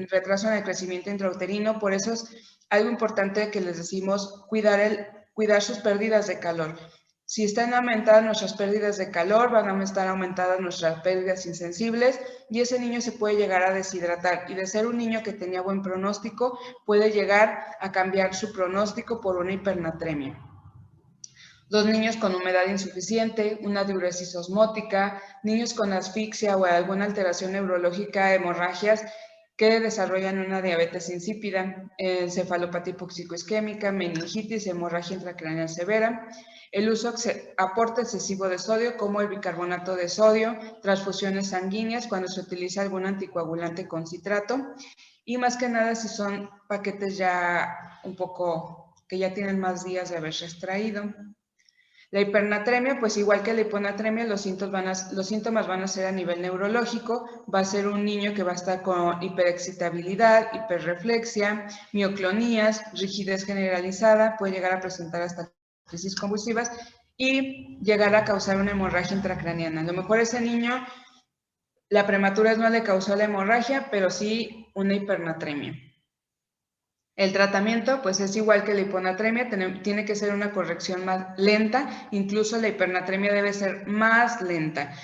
retraso en el crecimiento intrauterino. Por eso es algo importante que les decimos cuidar sus pérdidas de calor. Si están aumentadas nuestras pérdidas de calor, van a estar aumentadas nuestras pérdidas insensibles y ese niño se puede llegar a deshidratar. Y de ser un niño que tenía buen pronóstico, puede llegar a cambiar su pronóstico por una hipernatremia. Los niños con humedad insuficiente, una diuresis osmótica, niños con asfixia o alguna alteración neurológica, hemorragias que desarrollan una diabetes insípida, encefalopatía hipoxicoisquémica, meningitis, hemorragia intracraneal severa, el aporte excesivo de sodio como el bicarbonato de sodio, transfusiones sanguíneas cuando se utiliza algún anticoagulante con citrato y más que nada si son paquetes ya un poco que ya tienen más días de haberse extraído. La hipernatremia, pues igual que la hiponatremia, los síntomas van a ser a nivel neurológico, va a ser un niño que va a estar con hiperexcitabilidad, hiperreflexia, mioclonías, rigidez generalizada, puede llegar a presentar hasta crisis convulsivas y llegar a causar una hemorragia intracraneana. A lo mejor ese niño, la prematurez no le causó la hemorragia, pero sí una hipernatremia. El tratamiento, pues es igual que la hiponatremia, tiene que ser una corrección más lenta, incluso la hipernatremia debe ser más lenta.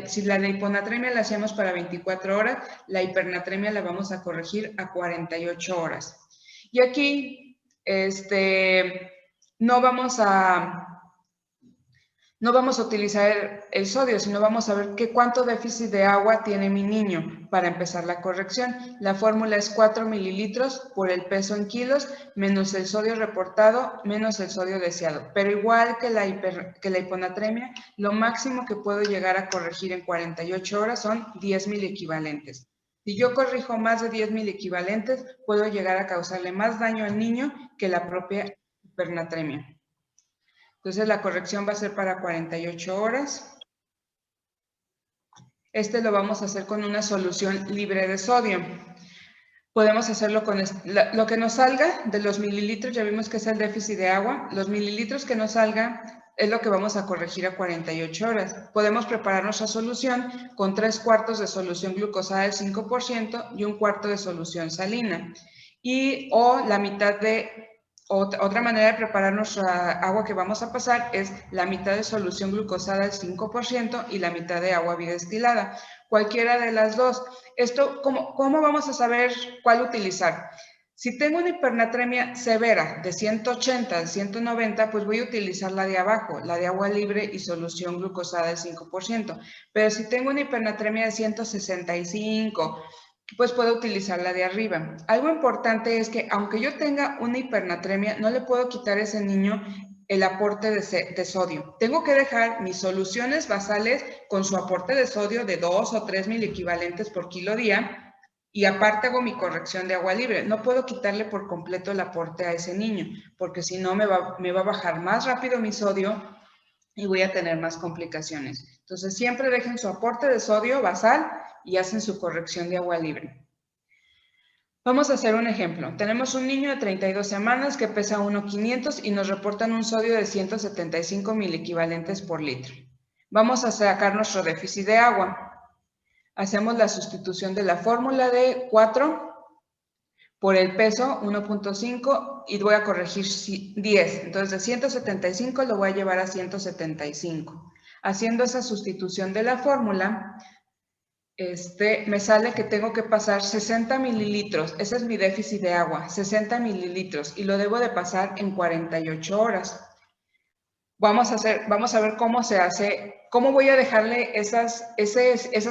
Si la hiponatremia la hacemos para 24 horas, la hipernatremia la vamos a corregir a 48 horas. Y aquí, no vamos a utilizar el sodio, sino vamos a ver cuánto déficit de agua tiene mi niño para empezar la corrección. La fórmula es 4 mililitros por el peso en kilos, menos el sodio reportado, menos el sodio deseado. Pero igual que la hiponatremia, lo máximo que puedo llegar a corregir en 48 horas son 10 miliequivalentes. Si yo corrijo más de 10 miliequivalentes, puedo llegar a causarle más daño al niño que la propia hipernatremia. Entonces la corrección va a ser para 48 horas. Lo vamos a hacer con una solución libre de sodio. Podemos hacerlo con lo que nos salga de los mililitros, ya vimos que es el déficit de agua. Los mililitros que nos salga es lo que vamos a corregir a 48 horas. Podemos preparar nuestra solución con 3/4 de solución glucosada del 5% y 1/4 de solución salina. O la mitad de... Otra manera de preparar nuestra agua que vamos a pasar es la mitad de solución glucosada al 5% y la mitad de agua bidestilada. Cualquiera de las dos. ¿Cómo vamos a saber cuál utilizar? Si tengo una hipernatremia severa de 180 a 190, pues voy a utilizar la de abajo, la de agua libre y solución glucosada al 5%. Pero si tengo una hipernatremia de 165, pues puedo utilizar la de arriba. Algo importante es que aunque yo tenga una hipernatremia, no le puedo quitar a ese niño el aporte de sodio. Tengo que dejar mis soluciones basales con su aporte de sodio de 2 o 3 miliequivalentes por kilo día y aparte hago mi corrección de agua libre. No puedo quitarle por completo el aporte a ese niño porque si no me va a bajar más rápido mi sodio y voy a tener más complicaciones. Entonces siempre dejen su aporte de sodio basal y hacen su corrección de agua libre. Vamos a hacer un ejemplo. Tenemos un niño de 32 semanas que pesa 1,500 y nos reportan un sodio de 175 miliequivalentes por litro. Vamos a sacar nuestro déficit de agua. Hacemos la sustitución de la fórmula de 4 por el peso 1,5 y voy a corregir 10. Entonces de 175 lo voy a llevar a 175. Haciendo esa sustitución de la fórmula, me sale que tengo que pasar 60 mililitros, ese es mi déficit de agua, 60 mililitros y lo debo de pasar en 48 horas. Vamos a ver cómo se hace, cómo voy a dejarle esas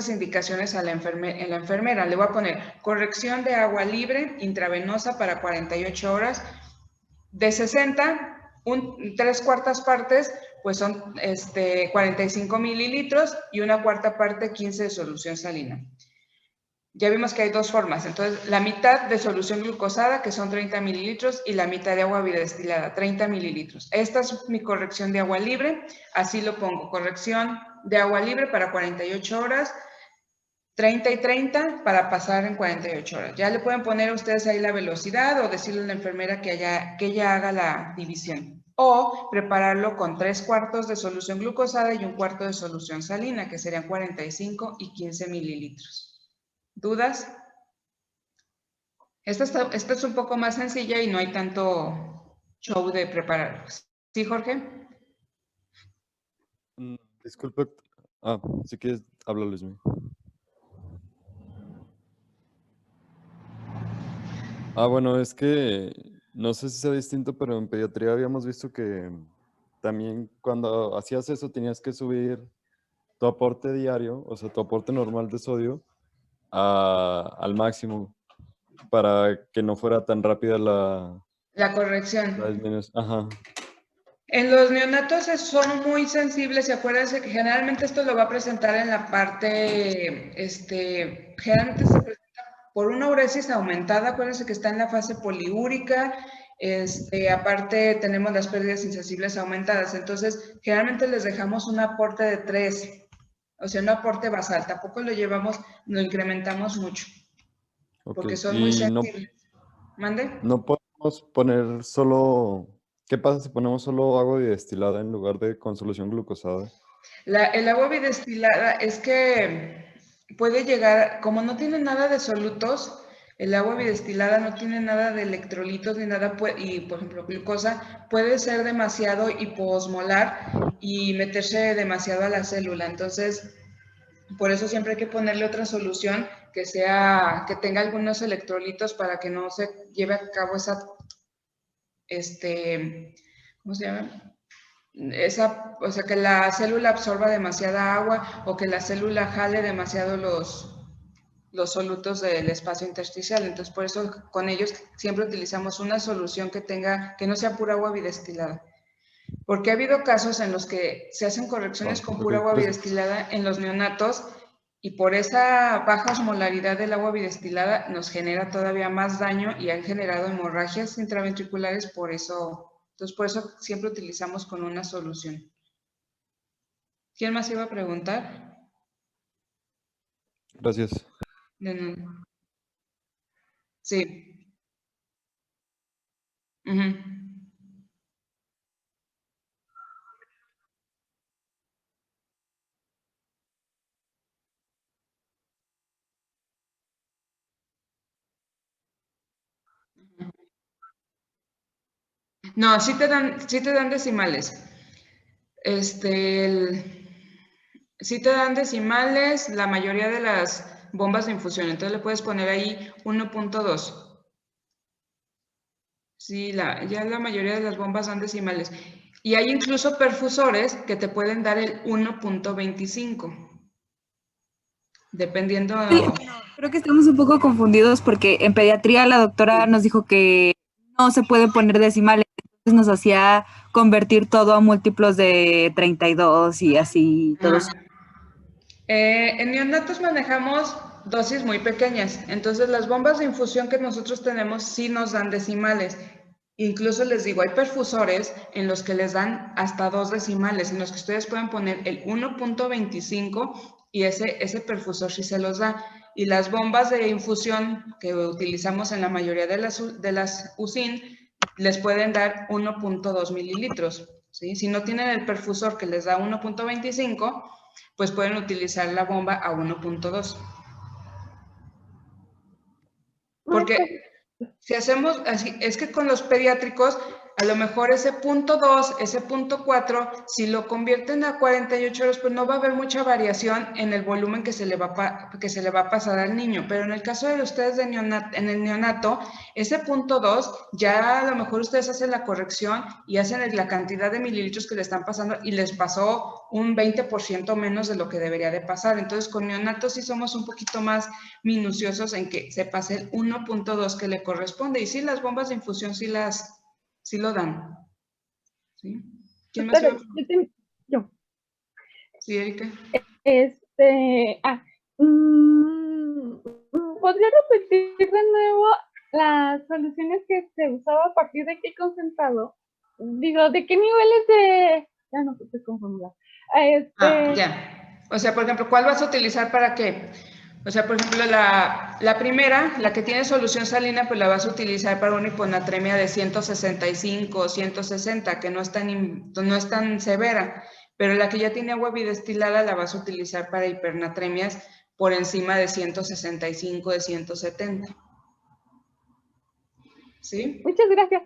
indicaciones a la enfermera. Le voy a poner corrección de agua libre intravenosa para 48 horas, de 60, 3/4 partes, pues son 45 mililitros y 1/4 parte 15 de solución salina. Ya vimos que hay dos formas, entonces la mitad de solución glucosada, que son 30 mililitros, y la mitad de agua bidestilada, 30 mililitros. Esta es mi corrección de agua libre, así lo pongo, corrección de agua libre para 48 horas, 30 y 30 para pasar en 48 horas. Ya le pueden poner a ustedes ahí la velocidad o decirle a la enfermera que ella haga la división. O prepararlo con 3/4 de solución glucosada y 1/4 de solución salina, que serían 45 y 15 mililitros. ¿Dudas? Esta es un poco más sencilla y no hay tanto show de preparar. ¿Sí, Jorge? Disculpe. Si quieres, habla Luis Miguel. Bueno, es que no sé si sea distinto, pero en pediatría habíamos visto que también cuando hacías eso tenías que subir tu aporte diario, o sea, tu aporte normal de sodio al máximo para que no fuera tan rápida La la corrección. disminución. Ajá. En los neonatos son muy sensibles y acuérdense que generalmente esto lo va a presentar en la parte, generalmente se presenta por una uresis aumentada, acuérdense que está en la fase poliúrica, aparte tenemos las pérdidas insensibles aumentadas, entonces generalmente les dejamos un aporte de 3, o sea, un aporte basal, tampoco lo incrementamos mucho, Ok. porque son muy Y sensibles. ¿Mande? no podemos poner solo. ¿Qué pasa si ponemos solo agua bidestilada en lugar de con solución glucosada? El agua bidestilada es que puede llegar, como no tiene nada de solutos, el agua bidestilada no tiene nada de electrolitos ni nada, y por ejemplo glucosa, puede ser demasiado hiposmolar y meterse demasiado a la célula. Entonces, por eso siempre hay que ponerle otra solución que tenga algunos electrolitos para que no se lleve a cabo esa, ¿cómo se llama? O sea, que la célula absorba demasiada agua o que la célula jale demasiado los solutos del espacio intersticial. Entonces, por eso con ellos siempre utilizamos una solución que no sea pura agua bidestilada. Porque ha habido casos en los que se hacen correcciones con Ok, pura agua 3 veces. bidestilada en los neonatos y por esa baja osmolaridad del agua bidestilada nos genera todavía más daño y han generado hemorragias intraventriculares por eso. Entonces, por eso siempre utilizamos con una solución. ¿Quién más iba a preguntar? Gracias. No. Sí. Ujú. No, sí te dan decimales. Sí te dan decimales la mayoría de las bombas de infusión. Entonces le puedes poner ahí 1.2. Sí, ya la mayoría de las bombas dan decimales. Y hay incluso perfusores que te pueden dar el 1.25. Dependiendo. Sí, bueno, creo que estamos un poco confundidos porque en pediatría la doctora nos dijo que no se puede poner decimales, entonces nos hacía convertir todo a múltiplos de 32 y así todos. Ajá. En neonatos manejamos dosis muy pequeñas, entonces las bombas de infusión que nosotros tenemos sí nos dan decimales. Incluso les digo, hay perfusores en los que les dan hasta 2 decimales, en los que ustedes pueden poner el 1.25 y ese perfusor sí se los da. Y las bombas de infusión que utilizamos en la mayoría de las USIN les pueden dar 1.2 mililitros. ¿Sí? Si no tienen el perfusor que les da 1.25, pues pueden utilizar la bomba a 1.2. Porque si hacemos así, es que con los pediátricos, a lo mejor ese punto 2, ese punto 4, si lo convierten a 48 horas, pues no va a haber mucha variación en el volumen que se le va a pasar al niño. Pero en el caso de ustedes en el neonato, ese punto 2, ya a lo mejor ustedes hacen la corrección y hacen la cantidad de mililitros que le están pasando y les pasó un 20% menos de lo que debería de pasar. Entonces, con neonatos sí somos un poquito más minuciosos en que se pase el 1.2 que le corresponde. Y sí, las bombas de infusión sí lo dan. ¿Sí? ¿Quién más iba? Yo. Sí, Erika. Este, ah, mm, ¿podría repetir de nuevo las soluciones que se usaba a partir de qué concentrado? Digo, ¿de qué niveles de...? Ya no estoy confundida. Ya. O sea, por ejemplo, ¿cuál vas a utilizar para qué? O sea, por ejemplo, la primera, la que tiene solución salina, pues la vas a utilizar para una hiponatremia de 165 o 160, que no es tan severa. Pero la que ya tiene agua bidestilada la vas a utilizar para hipernatremias por encima de 165, de 170. ¿Sí? Muchas gracias.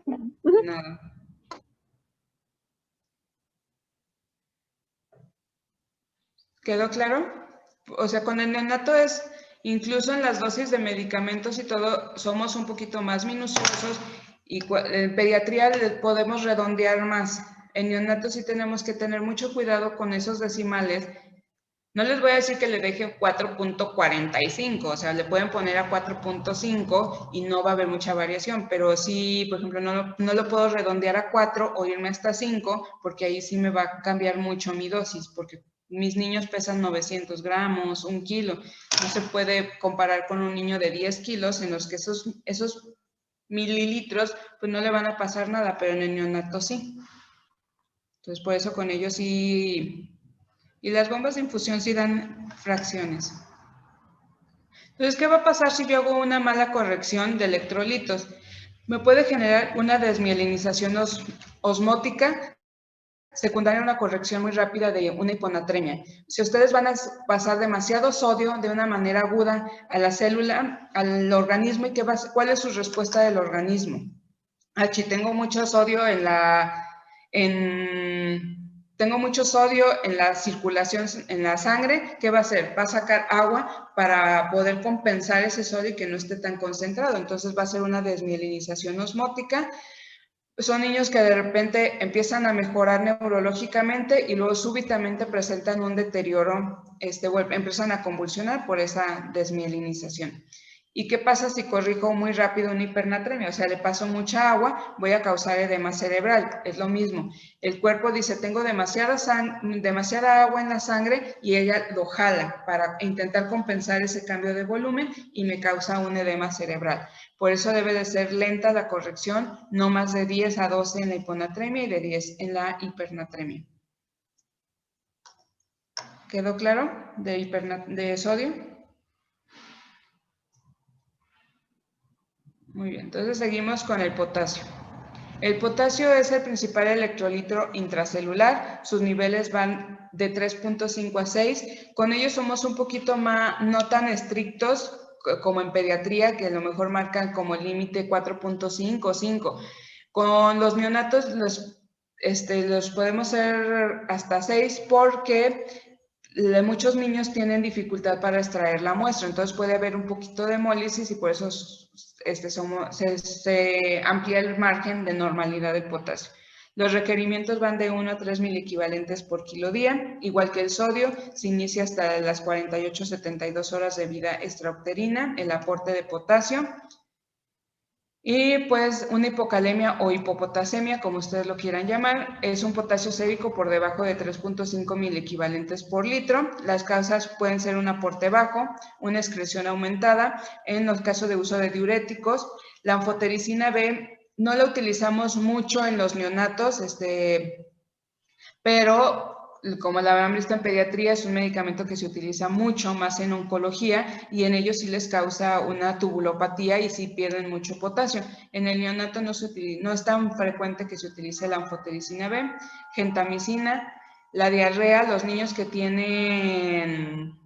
Nada. ¿Quedó claro? O sea, con el neonato es, incluso en las dosis de medicamentos y todo, somos un poquito más minuciosos y en pediatría podemos redondear más. En neonato sí tenemos que tener mucho cuidado con esos decimales. No les voy a decir que le dejen 4.45, o sea, le pueden poner a 4.5 y no va a haber mucha variación, pero sí, por ejemplo, no lo puedo redondear a 4 o irme hasta 5, porque ahí sí me va a cambiar mucho mi dosis, porque mis niños pesan 900 gramos, 1 kilo. No se puede comparar con un niño de 10 kilos en los que esos mililitros pues no le van a pasar nada, pero en el neonato sí. Entonces, por eso con ellos sí. Y las bombas de infusión sí dan fracciones. Entonces, ¿qué va a pasar si yo hago una mala corrección de electrolitos? Me puede generar una desmielinización osmótica secundaria a una corrección muy rápida de una hiponatremia. Si ustedes van a pasar demasiado sodio de una manera aguda a la célula, al organismo, ¿y cuál es su respuesta del organismo? Si tengo mucho sodio tengo mucho sodio en la circulación, en la sangre, ¿qué va a hacer? Va a sacar agua para poder compensar ese sodio y que no esté tan concentrado. Entonces va a ser una desmielinización osmótica. Son niños que de repente empiezan a mejorar neurológicamente y luego súbitamente presentan un deterioro, empiezan a convulsionar por esa desmielinización. ¿Y qué pasa si corrijo muy rápido una hipernatremia? O sea, le paso mucha agua, voy a causar edema cerebral. Es lo mismo. El cuerpo dice, tengo demasiada agua en la sangre y ella lo jala para intentar compensar ese cambio de volumen y me causa un edema cerebral. Por eso debe de ser lenta la corrección, no más de 10 a 12 en la hiponatremia y de 10 en la hipernatremia. ¿Quedó claro de sodio? Muy bien, entonces seguimos con el potasio. El potasio es el principal electrolito intracelular, sus niveles van de 3.5 a 6. Con ellos somos un poquito más, no tan estrictos como en pediatría, que a lo mejor marcan como el límite 4.5 o 5. Con los neonatos los podemos hacer hasta 6 porque muchos niños tienen dificultad para extraer la muestra, entonces puede haber un poquito de hemólisis y por eso se amplía el margen de normalidad del potasio. Los requerimientos van de 1 a 3 miliequivalentes por kilo día, igual que el sodio, se inicia hasta las 48-72 horas de vida extrauterina, el aporte de potasio. Y pues una hipocalemia o hipopotasemia, como ustedes lo quieran llamar, es un potasio sérico por debajo de 3.5 miliequivalentes por litro. Las causas pueden ser un aporte bajo, una excreción aumentada, en los casos de uso de diuréticos. La anfotericina B no la utilizamos mucho en los neonatos, pero como la habrán visto en pediatría, es un medicamento que se utiliza mucho más en oncología y en ellos sí les causa una tubulopatía y sí pierden mucho potasio. En el neonato no es tan frecuente que se utilice la anfotericina B, gentamicina, la diarrea, los niños que tienen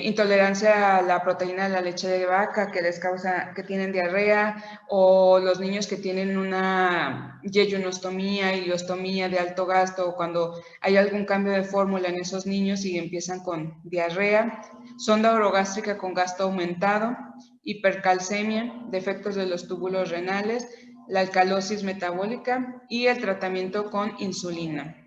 intolerancia a la proteína de la leche de vaca que tienen diarrea, o los niños que tienen una yeyunostomía, ileostomía de alto gasto, o cuando hay algún cambio de fórmula en esos niños y empiezan con diarrea, sonda orogástrica con gasto aumentado, hipercalcemia, defectos de los túbulos renales, la alcalosis metabólica y el tratamiento con insulina.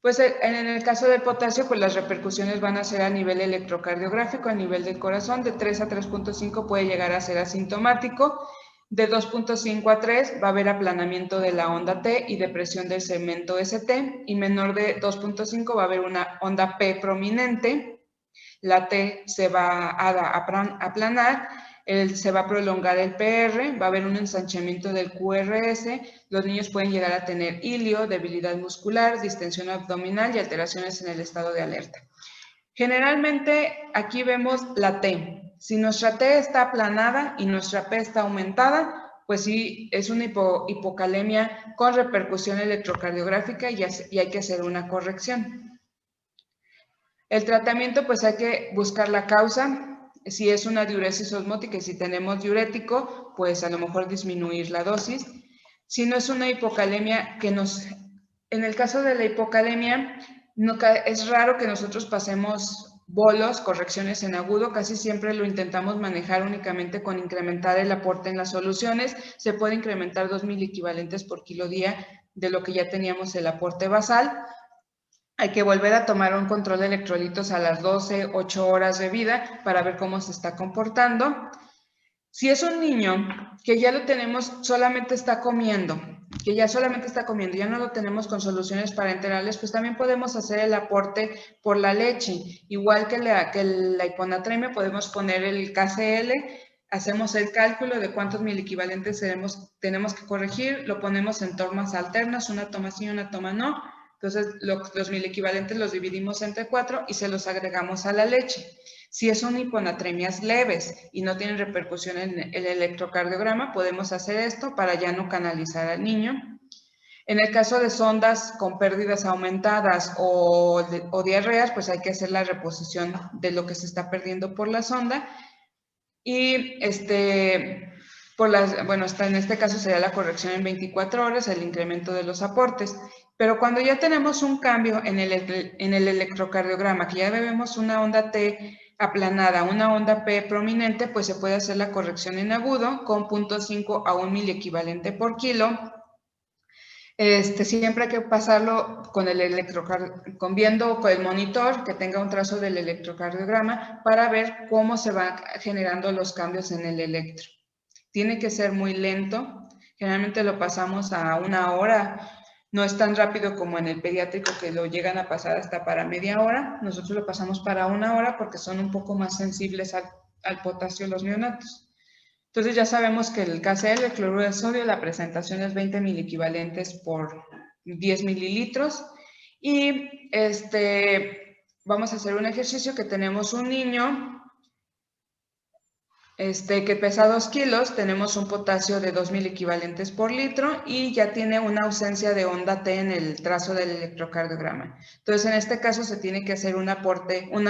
Pues en el caso del potasio, pues las repercusiones van a ser a nivel electrocardiográfico, a nivel del corazón, de 3 a 3.5 puede llegar a ser asintomático, de 2.5 a 3 va a haber aplanamiento de la onda T y depresión del segmento ST, y menor de 2.5 va a haber una onda P prominente, la T se va a aplanar, se va a prolongar el PR, va a haber un ensanchamiento del QRS, los niños pueden llegar a tener ilio, debilidad muscular, distensión abdominal y alteraciones en el estado de alerta. Generalmente aquí vemos la T. Si nuestra T está aplanada y nuestra P está aumentada, pues sí, es una hipocalemia con repercusión electrocardiográfica y hay que hacer una corrección. El tratamiento, pues hay que buscar la causa. Si es una diuresis osmótica y si tenemos diurético, pues a lo mejor disminuir la dosis. Si no es una hipocalemia en el caso de la hipocalemia, es raro que nosotros pasemos bolos, correcciones en agudo, casi siempre lo intentamos manejar únicamente con incrementar el aporte en las soluciones. Se puede incrementar 2.000 equivalentes por kilo día de lo que ya teníamos el aporte basal. Hay que volver a tomar un control de electrolitos a las 12, 8 horas de vida para ver cómo se está comportando. Si es un niño que ya lo tenemos, solamente está comiendo, ya no lo tenemos con soluciones parenterales, pues también podemos hacer el aporte por la leche. Igual que la hiponatremia, podemos poner el KCL, hacemos el cálculo de cuántos miliequivalentes tenemos que corregir, lo ponemos en tomas alternas, una toma sí, una toma no. Entonces, los miliequivalentes los dividimos entre 4 y se los agregamos a la leche. Si son hiponatremias leves y no tienen repercusión en el electrocardiograma, podemos hacer esto para ya no canalizar al niño. En el caso de sondas con pérdidas aumentadas o diarreas, pues hay que hacer la reposición de lo que se está perdiendo por la sonda. Y en este caso sería la corrección en 24 horas, el incremento de los aportes. Pero cuando ya tenemos un cambio en el electrocardiograma, que ya vemos una onda T aplanada, una onda P prominente, pues se puede hacer la corrección en agudo con 0.5 a 1 miliequivalente por kilo. Siempre hay que pasarlo viendo con el monitor que tenga un trazo del electrocardiograma para ver cómo se van generando los cambios en el electro. Tiene que ser muy lento, generalmente lo pasamos a 1 hora, no es tan rápido como en el pediátrico que lo llegan a pasar hasta para media hora, nosotros lo pasamos para 1 hora porque son un poco más sensibles al potasio los neonatos. Entonces ya sabemos que el KCl, el cloruro de sodio, la presentación es 20 miliequivalentes por 10 mililitros. Y vamos a hacer un ejercicio que tenemos un niño que pesa 2 kilos, tenemos un potasio de 2 miliequivalentes por litro y ya tiene una ausencia de onda T en el trazo del electrocardiograma. Entonces, en este caso se tiene que hacer una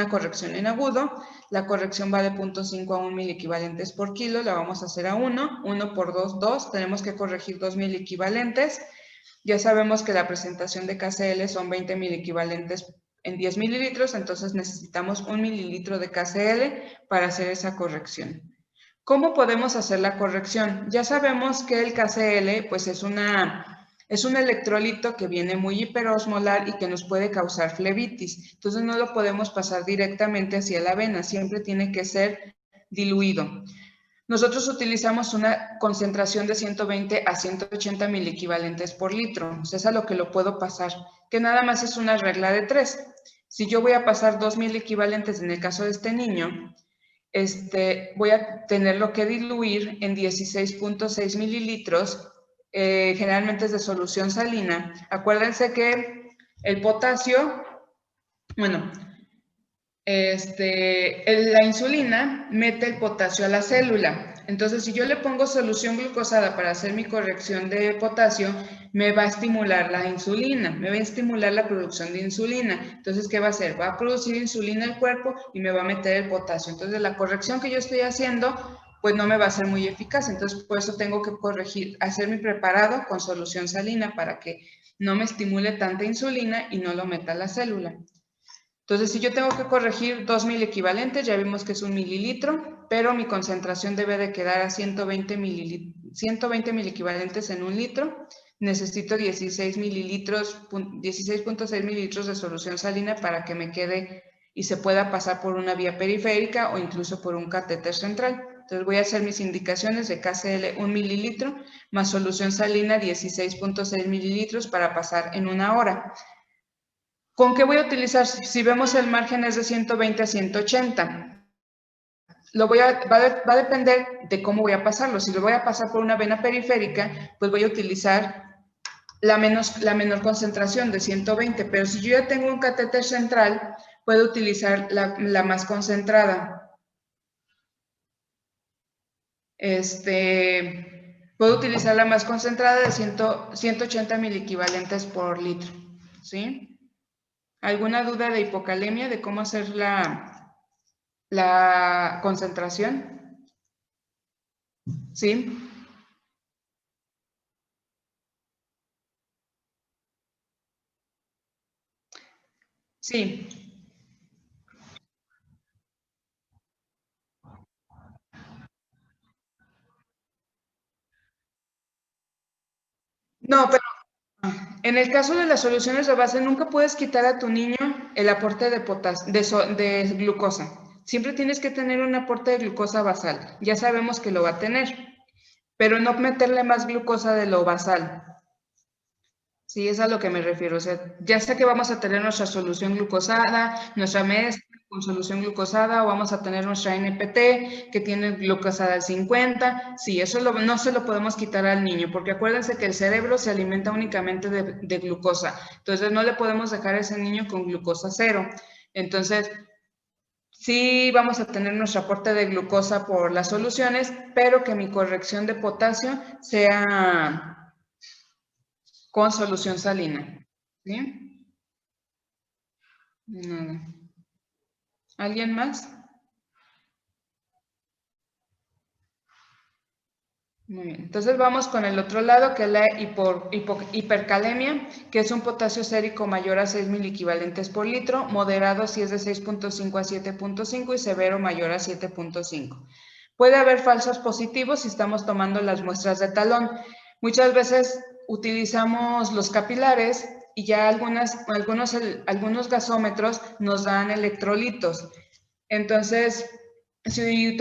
corrección en agudo. La corrección va de 0.5 a 1 miliequivalentes por kilo, la vamos a hacer a 1. 1 por 2, 2. Tenemos que corregir 2 miliequivalentes. Ya sabemos que la presentación de KCl son 20 miliequivalentes en 10 mililitros, entonces necesitamos 1 mililitro de KCl para hacer esa corrección. ¿Cómo podemos hacer la corrección? Ya sabemos que el KCl pues es un electrolito que viene muy hiperosmolar y que nos puede causar flebitis. Entonces no lo podemos pasar directamente hacia la vena, siempre tiene que ser diluido. Nosotros utilizamos una concentración de 120 a 180 miliequivalentes por litro. O sea, es a lo que lo puedo pasar, que nada más es una regla de 3. Si yo voy a pasar 2 miliequivalentes en el caso de este niño, voy a tenerlo que diluir en 16.6 mililitros, generalmente es de solución salina. Acuérdense que el potasio, la insulina mete el potasio a la célula. Entonces, si yo le pongo solución glucosada para hacer mi corrección de potasio, me va a estimular la insulina, me va a estimular la producción de insulina. Entonces, ¿qué va a hacer? Va a producir insulina el cuerpo y me va a meter el potasio. Entonces, la corrección que yo estoy haciendo, pues no me va a ser muy eficaz. Entonces, por eso tengo que hacer mi preparado con solución salina para que no me estimule tanta insulina y no lo meta a la célula. Entonces, si yo tengo que corregir 2 miliequivalentes, ya vimos que es 1 mililitro, pero mi concentración debe de quedar a 120 miliequivalentes en 1 litro. Necesito 16.6 mililitros de solución salina para que me quede y se pueda pasar por una vía periférica o incluso por un catéter central. Entonces, voy a hacer mis indicaciones de KCl 1 mililitro más solución salina 16.6 mililitros para pasar en 1 hora. ¿Con qué voy a utilizar? Si vemos el margen es de 120 a 180. Va a depender de cómo voy a pasarlo. Si lo voy a pasar por una vena periférica, pues voy a utilizar la menor concentración de 120. Pero si yo ya tengo un catéter central, puedo utilizar la más concentrada. Puedo utilizar la más concentrada de 180 miliequivalentes por litro. ¿Sí? ¿Alguna duda de hipocalemia, de cómo hacer la concentración. ¿Sí? Sí. No, pero en el caso de las soluciones de base, nunca puedes quitar a tu niño el aporte de glucosa. Siempre tienes que tener un aporte de glucosa basal. Ya sabemos que lo va a tener, pero no meterle más glucosa de lo basal. Sí, es a lo que me refiero. O sea, ya sé que vamos a tener nuestra solución glucosada, nuestra mezcla con solución glucosada, o vamos a tener nuestra NPT que tiene glucosada al 50. Sí, eso no se lo podemos quitar al niño, porque acuérdense que el cerebro se alimenta únicamente de glucosa. Entonces, no le podemos dejar a ese niño con glucosa cero. Entonces, sí vamos a tener nuestro aporte de glucosa por las soluciones, pero que mi corrección de potasio sea con solución salina. ¿Sí? Nada. ¿Alguien más? Muy bien. Entonces vamos con el otro lado, que es la hipercalemia, que es un potasio sérico mayor a 6 miliequivalentes por litro, moderado si es de 6.5 a 7.5 y severo mayor a 7.5. Puede haber falsos positivos si estamos tomando las muestras de talón. Muchas veces utilizamos los capilares y ya algunos gasómetros nos dan electrolitos. Entonces, si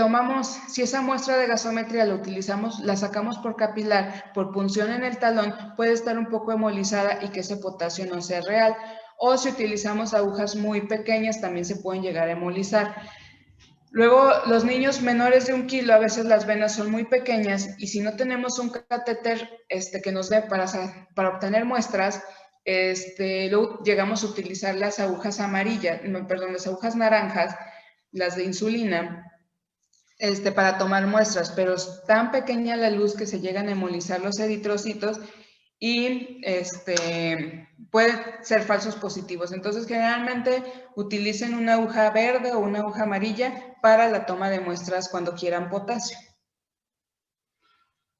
esa muestra de gasometría la utilizamos, la sacamos por capilar, por punción en el talón, puede estar un poco hemolizada y que ese potasio no sea real. O si utilizamos agujas muy pequeñas, también se pueden llegar a hemolizar. Luego, los niños menores de 1 kilo, a veces las venas son muy pequeñas y si no tenemos un catéter que nos dé para obtener muestras, luego llegamos a utilizar las agujas amarillas, perdón, las agujas naranjas, las de insulina, para tomar muestras, pero es tan pequeña la luz que se llegan a hemolizar los eritrocitos y pueden ser falsos positivos. Entonces, generalmente utilicen una aguja verde o una aguja amarilla para la toma de muestras cuando quieran potasio.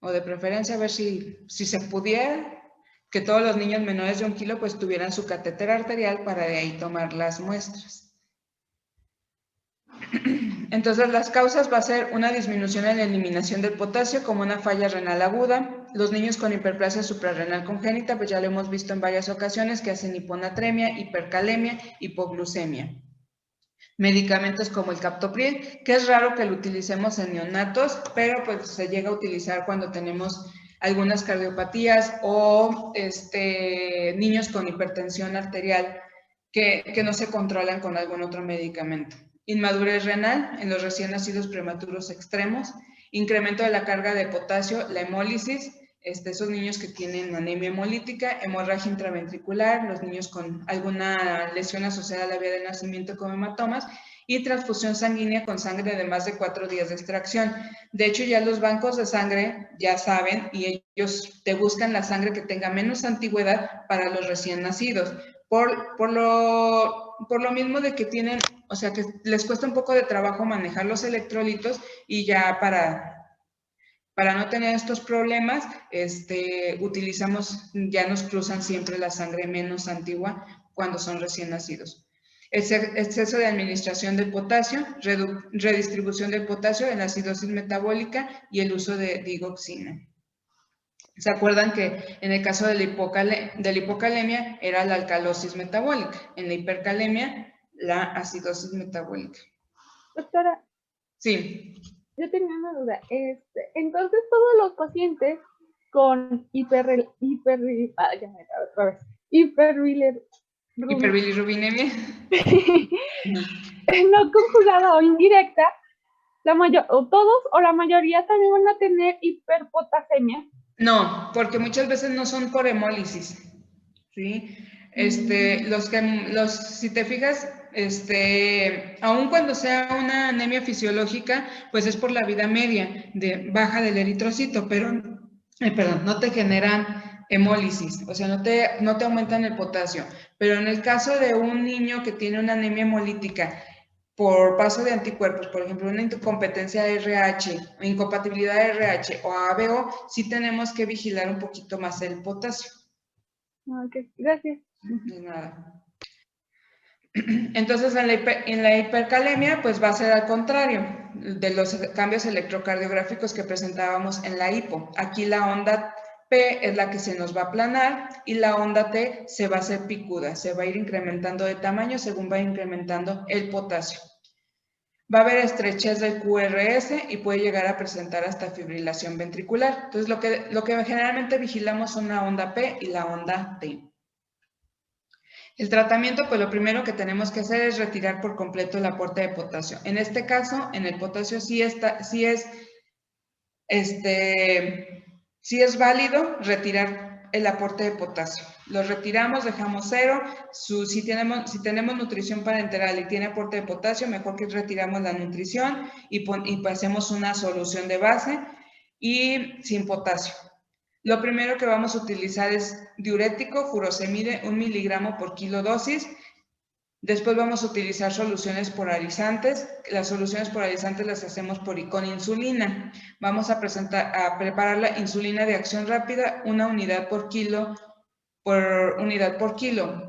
O de preferencia, a ver si se pudiera, que todos los niños menores de 1 kilo pues tuvieran su catéter arterial para de ahí tomar las muestras. Entonces, las causas va a ser una disminución en la eliminación del potasio como una falla renal aguda. Los niños con hiperplasia suprarrenal congénita, pues ya lo hemos visto en varias ocasiones, que hacen hiponatremia, hipercalemia, hipoglucemia. Medicamentos como el captopril, que es raro que lo utilicemos en neonatos, pero pues se llega a utilizar cuando tenemos algunas cardiopatías o niños con hipertensión arterial que no se controlan con algún otro medicamento. Inmadurez renal en los recién nacidos prematuros extremos, incremento de la carga de potasio, la hemólisis, esos niños que tienen anemia hemolítica, hemorragia intraventricular, los niños con alguna lesión asociada a la vía de nacimiento como hematomas, y transfusión sanguínea con sangre de más de 4 días de extracción. De hecho, ya los bancos de sangre ya saben y ellos te buscan la sangre que tenga menos antigüedad para los recién nacidos. Por lo mismo de que tienen, o sea, que les cuesta un poco de trabajo manejar los electrolitos y ya para no tener estos problemas, ya nos cruzan siempre la sangre menos antigua cuando son recién nacidos. Exceso de administración del potasio, redistribución del potasio en la acidosis metabólica y el uso de digoxina. ¿Se acuerdan que en el caso de la hipocalemia era la alcalosis metabólica? En la hipercalemia, la acidosis metabólica. Doctora. Sí. Yo tenía una duda. Entonces, todos los pacientes con hiperbilirubinemia no conjugada o indirecta, todos o la mayoría también van a tener hiperpotasemia. No, porque muchas veces no son por hemólisis, ¿sí? Si te fijas, aun cuando sea una anemia fisiológica, pues es por la vida media de baja del eritrocito, pero, no te generan hemólisis, o sea, no te aumentan el potasio. Pero en el caso de un niño que tiene una anemia hemolítica por paso de anticuerpos, por ejemplo, una incompetencia RH, incompatibilidad RH o ABO, sí tenemos que vigilar un poquito más el potasio. Ok, gracias. De nada. Entonces, en la hipercalemia, pues va a ser al contrario de los cambios electrocardiográficos que presentábamos en la hipo. Aquí la onda P es la que se nos va a aplanar y la onda T se va a hacer picuda, se va a ir incrementando de tamaño según va incrementando el potasio. Va a haber estrechez del QRS y puede llegar a presentar hasta fibrilación ventricular. Entonces, lo que generalmente vigilamos son la onda P y la onda T. El tratamiento, pues lo primero que tenemos que hacer es retirar por completo el aporte de potasio. En este caso, en el potasio sí es válido retirar el aporte de potasio. Lo retiramos, dejamos cero. Si tenemos nutrición parenteral y tiene aporte de potasio, mejor que retiramos la nutrición y pasemos una solución de base y sin potasio. Lo primero que vamos a utilizar es diurético, furosemide, 1 miligramo por kilo dosis. Después vamos a utilizar soluciones polarizantes. Las soluciones polarizantes las hacemos con insulina. Vamos a preparar la insulina de acción rápida, 1 unidad por kilo,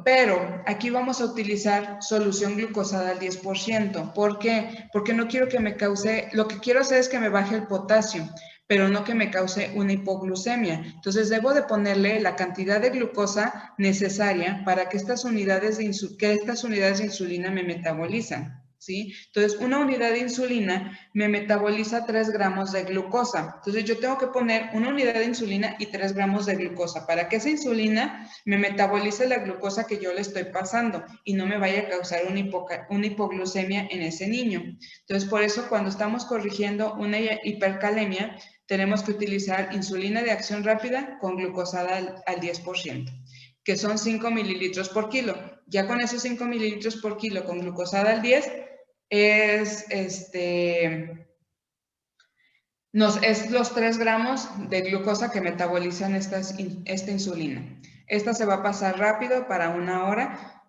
pero aquí vamos a utilizar solución glucosada al 10%. ¿Por qué? Porque no quiero que me cause, lo que quiero hacer es que me baje el potasio, pero no que me cause una hipoglucemia. Entonces, debo de ponerle la cantidad de glucosa necesaria para que estas unidades de insulina me metabolizan, ¿sí? Entonces, una unidad de insulina me metaboliza 3 gramos de glucosa. Entonces, yo tengo que poner una unidad de insulina y 3 gramos de glucosa para que esa insulina me metabolice la glucosa que yo le estoy pasando y no me vaya a causar una hipoglucemia en ese niño. Entonces, por eso, cuando estamos corrigiendo una hipercalemia, tenemos que utilizar insulina de acción rápida con glucosada al 10%, que son 5 mililitros por kilo. Ya con esos 5 mililitros por kilo con glucosada al 10, es los 3 gramos de glucosa que metabolizan esta insulina. Esta se va a pasar rápido para 1 hora.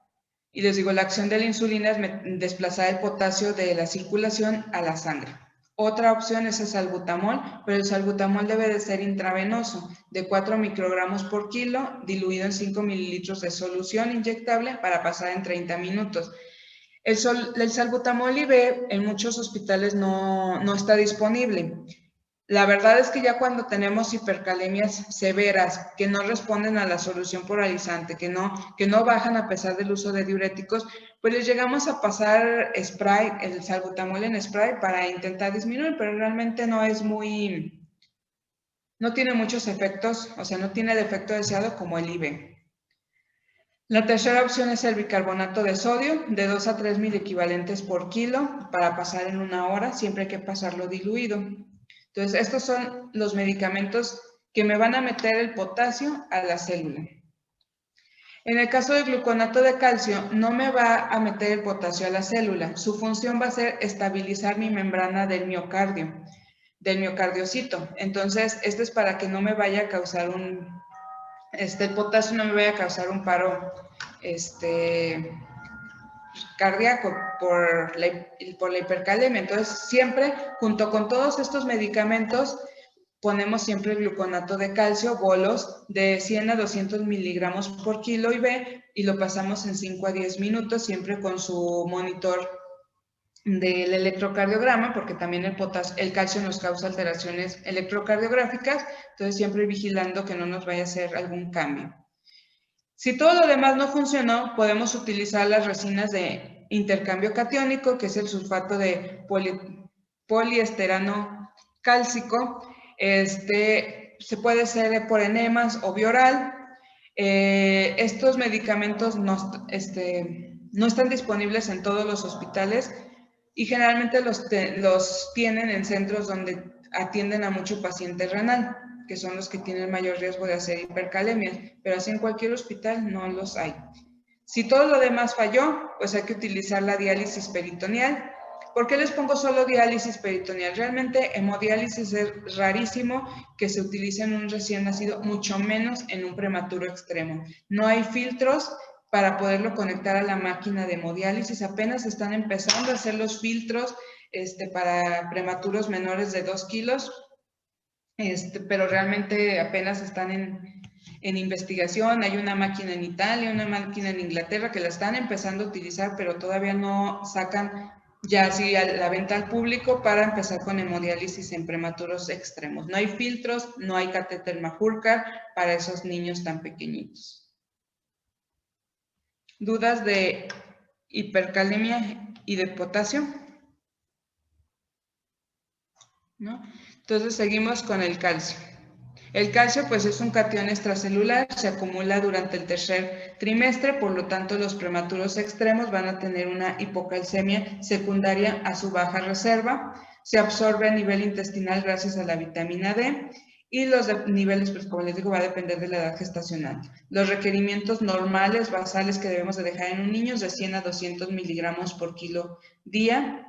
Y les digo, la acción de la insulina es desplazar el potasio de la circulación a la sangre. Otra opción es el salbutamol, pero el salbutamol debe de ser intravenoso, de 4 microgramos por kilo, diluido en 5 mililitros de solución inyectable para pasar en 30 minutos. El salbutamol IV en muchos hospitales no está disponible. La verdad es que ya cuando tenemos hipercalemias severas que no responden a la solución polarizante, que no bajan a pesar del uso de diuréticos, pues les llegamos a pasar spray, el salbutamol en spray para intentar disminuir, pero realmente no tiene muchos efectos, o sea, no tiene el efecto deseado como el IV. La tercera opción es el bicarbonato de sodio, de 2 a 3 miliequivalentes por kilo, para pasar en 1 hora, siempre hay que pasarlo diluido. Entonces, estos son los medicamentos que me van a meter el potasio a la célula. En el caso del gluconato de calcio, no me va a meter el potasio a la célula. Su función va a ser estabilizar mi membrana del miocardio, del miocardiocito. Entonces, este es para que no me vaya a causar el potasio no me vaya a causar un paro cardíaco por la hipercalemia. Entonces, siempre, junto con todos estos medicamentos, ponemos siempre el gluconato de calcio, bolos de 100 a 200 miligramos por kilo IV, y lo pasamos en 5 a 10 minutos, siempre con su monitor del electrocardiograma, porque también el calcio nos causa alteraciones electrocardiográficas, entonces siempre vigilando que no nos vaya a hacer algún cambio. Si todo lo demás no funcionó, podemos utilizar las resinas de intercambio catiónico, que es el sulfato de poliesterano cálcico. Se puede hacer por enemas o vía oral. Estos medicamentos no están disponibles en todos los hospitales y generalmente los tienen en centros donde atienden a mucho paciente renal, que son los que tienen mayor riesgo de hacer hipercalemia, pero así en cualquier hospital no los hay. Si todo lo demás falló, pues hay que utilizar la diálisis peritoneal. ¿Por qué les pongo solo diálisis peritoneal? Realmente hemodiálisis es rarísimo que se utilice en un recién nacido, mucho menos en un prematuro extremo. No hay filtros para poderlo conectar a la máquina de hemodiálisis. Apenas están empezando a hacer los filtros para prematuros menores de 2 kilos, pero realmente apenas están en investigación. Hay una máquina en Italia, una máquina en Inglaterra que la están empezando a utilizar, pero todavía no sacan ya así a la venta al público para empezar con hemodiálisis en prematuros extremos. No hay filtros, no hay catéter Mahurkar para esos niños tan pequeñitos. ¿Dudas de hipercalemia y de potasio? ¿No? Entonces seguimos con el calcio. El calcio pues es un catión extracelular, se acumula durante el tercer trimestre, por lo tanto los prematuros extremos van a tener una hipocalcemia secundaria a su baja reserva, se absorbe a nivel intestinal gracias a la vitamina D y los niveles, pues como les digo, va a depender de la edad gestacional. Los requerimientos normales basales que debemos de dejar en un niño es de 100 a 200 miligramos por kilo día.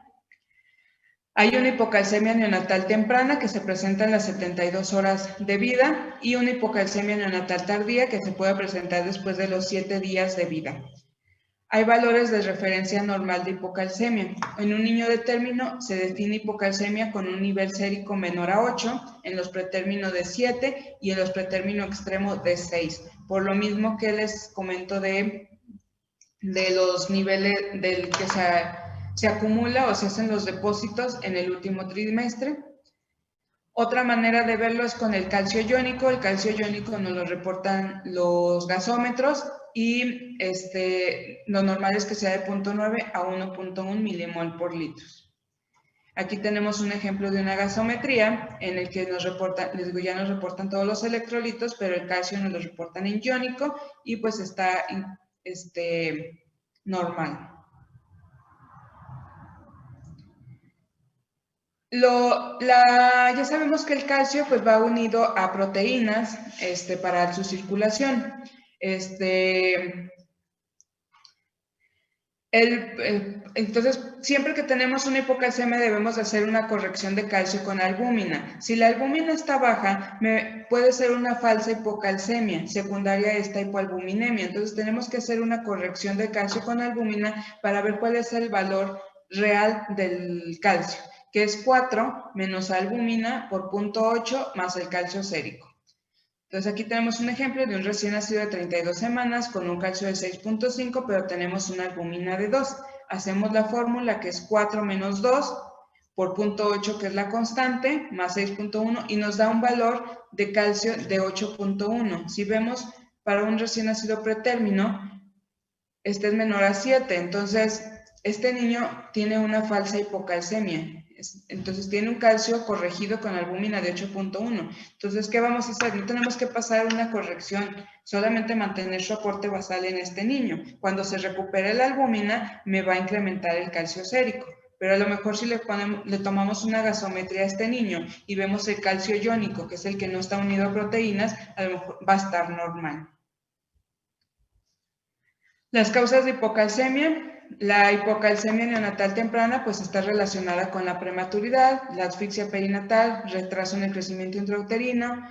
Hay una hipocalcemia neonatal temprana que se presenta en las 72 horas de vida y una hipocalcemia neonatal tardía que se puede presentar después de los 7 días de vida. Hay valores de referencia normal de hipocalcemia. En un niño de término se define hipocalcemia con un nivel sérico menor a 8, en los pretérminos de 7 y en los pretérminos extremo de 6. Por lo mismo que les comento de los niveles del que se acumula o se hacen los depósitos en el último trimestre. Otra manera de verlo es con el calcio iónico. El calcio iónico nos lo reportan los gasómetros y lo normal es que sea de 0.9 a 1.1 milimol por litro. Aquí tenemos un ejemplo de una gasometría en el que nos reportan, les digo, ya nos reportan todos los electrolitos, pero el calcio nos lo reportan en iónico y pues está normal. Ya sabemos que el calcio pues va unido a proteínas para su circulación. Entonces, siempre que tenemos una hipocalcemia debemos de hacer una corrección de calcio con albúmina. Si la albúmina está baja, puede ser una falsa hipocalcemia, secundaria a esta hipoalbuminemia. Entonces, tenemos que hacer una corrección de calcio con albúmina para ver cuál es el valor real del calcio, que es 4 menos albúmina por 0.8 más el calcio sérico. Entonces aquí tenemos un ejemplo de un recién nacido de 32 semanas con un calcio de 6.5, pero tenemos una albúmina de 2. Hacemos la fórmula que es 4 menos 2 por 0.8, que es la constante, más 6.1, y nos da un valor de calcio de 8.1. Si vemos para un recién nacido pretérmino, es menor a 7, entonces este niño tiene una falsa hipocalcemia. Entonces tiene un calcio corregido con albúmina de 8.1. Entonces, ¿qué vamos a hacer? No tenemos que pasar una corrección, solamente mantener su aporte basal en este niño. Cuando se recupere la albúmina, me va a incrementar el calcio sérico. Pero a lo mejor si le tomamos una gasometría a este niño y vemos el calcio iónico, que es el que no está unido a proteínas, a lo mejor va a estar normal. Las causas de hipocalcemia. La hipocalcemia neonatal temprana pues está relacionada con la prematuridad, la asfixia perinatal, retraso en el crecimiento intrauterino.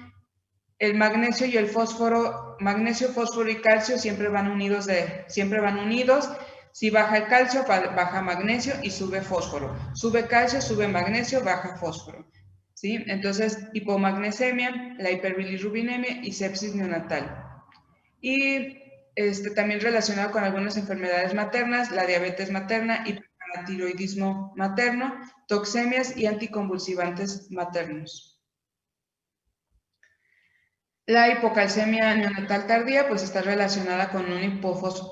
El magnesio y el fósforo, magnesio, fósforo y calcio siempre van unidos. Si baja el calcio, baja magnesio y sube fósforo. Sube calcio, sube magnesio, baja fósforo. ¿Sí? Entonces, hipomagnesemia, la hiperbilirrubinemia y sepsis neonatal. Y también relacionado con algunas enfermedades maternas, la diabetes materna, hiperparatiroidismo materno, toxemias y anticonvulsivantes maternos. La hipocalcemia neonatal tardía pues está relacionada con una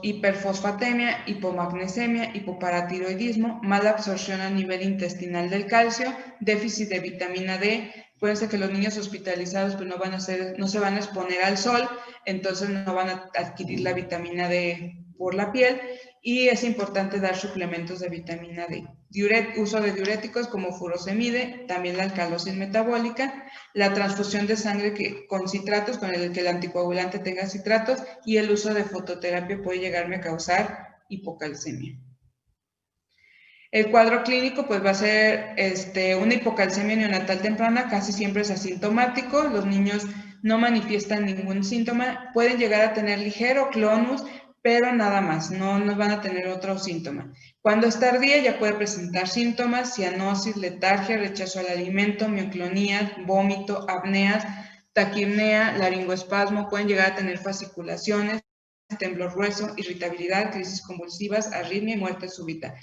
hiperfosfatemia, hipomagnesemia, hipoparatiroidismo, mala absorción a nivel intestinal del calcio, déficit de vitamina D. Puede ser que los niños hospitalizados pues no se van a exponer al sol, entonces no van a adquirir la vitamina D por la piel y es importante dar suplementos de vitamina D. Uso de diuréticos como furosemide, también la alcalosis metabólica, la transfusión de sangre con citratos, con el que el anticoagulante tenga citratos, y el uso de fototerapia puede llegarme a causar hipocalcemia. El cuadro clínico pues va a ser una hipocalcemia neonatal temprana, casi siempre es asintomático, los niños no manifiestan ningún síntoma, pueden llegar a tener ligero clonus, pero nada más, no nos van a tener otro síntoma. Cuando es tardía ya puede presentar síntomas, cianosis, letargia, rechazo al alimento, mioclonía, vómito, apneas, taquipnea, laringoespasmo, pueden llegar a tener fasciculaciones, temblor grueso, irritabilidad, crisis convulsivas, arritmia y muerte súbita.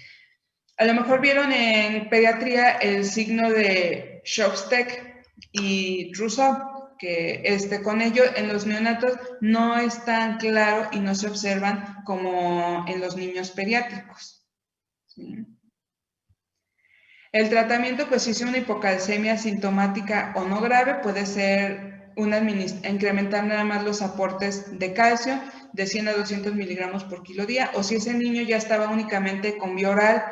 A lo mejor vieron en pediatría el signo de Shostak y Rousseau, que con ello en los neonatos no es tan claro y no se observan como en los niños pediátricos. ¿Sí? El tratamiento, pues si es una hipocalcemia sintomática o no grave, puede ser incrementar nada más los aportes de calcio de 100 a 200 miligramos por kilo día, o si ese niño ya estaba únicamente con vía oral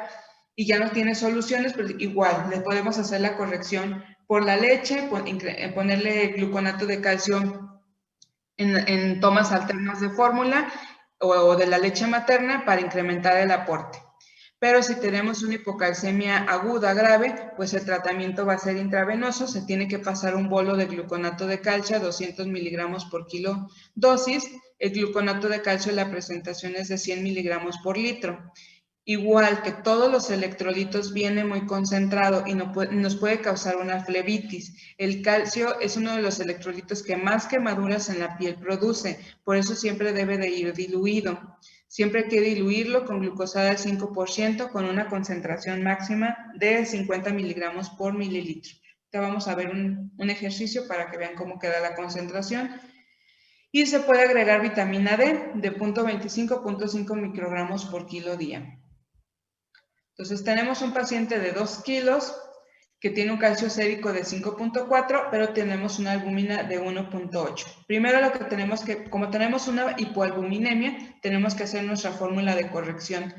y ya no tiene soluciones, pues igual le podemos hacer la corrección por la leche, ponerle gluconato de calcio en tomas alternas de fórmula o de la leche materna para incrementar el aporte. Pero si tenemos una hipocalcemia aguda grave, pues el tratamiento va a ser intravenoso, se tiene que pasar un bolo de gluconato de calcio a 200 miligramos por kilo dosis. El gluconato de calcio, la presentación es de 100 miligramos por litro. Igual que todos los electrolitos viene muy concentrado y nos puede causar una flebitis. El calcio es uno de los electrolitos que más quemaduras en la piel produce, por eso siempre debe de ir diluido. Siempre hay que diluirlo con glucosada al 5% con una concentración máxima de 50 miligramos por mililitro. Ahorita vamos a ver un ejercicio para que vean cómo queda la concentración. Y se puede agregar vitamina D de 0.25 a 0.5 microgramos por kilo día. Entonces tenemos un paciente de 2 kilos que tiene un calcio sérico de 5.4, pero tenemos una albúmina de 1.8. Primero lo que tenemos que, como tenemos una hipoalbuminemia, tenemos que hacer nuestra fórmula de corrección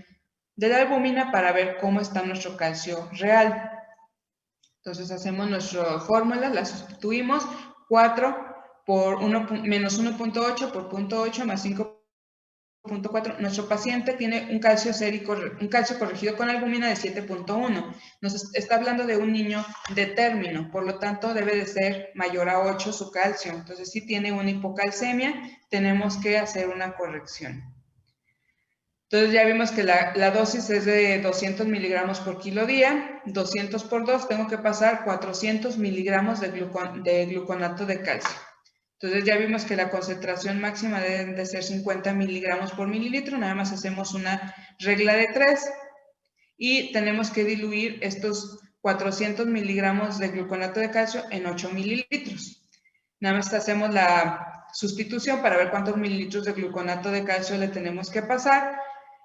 de la albúmina para ver cómo está nuestro calcio real. Entonces hacemos nuestra fórmula, la sustituimos, 4 por 1, menos 1.8 por 0.8 más 5.4. Nuestro paciente tiene un calcio sérico, un calcio corregido con albúmina de 7.1. Nos está hablando de un niño de término, por lo tanto debe de ser mayor a 8 su calcio. Entonces, si tiene una hipocalcemia, tenemos que hacer una corrección. Entonces ya vimos que la dosis es de 200 miligramos por kilo día, 200 por 2, tengo que pasar 400 miligramos de gluconato de calcio. Entonces ya vimos que la concentración máxima debe de ser 50 miligramos por mililitro, nada más hacemos una regla de 3 y tenemos que diluir estos 400 miligramos de gluconato de calcio en 8 mililitros. Nada más hacemos la sustitución para ver cuántos mililitros de gluconato de calcio le tenemos que pasar.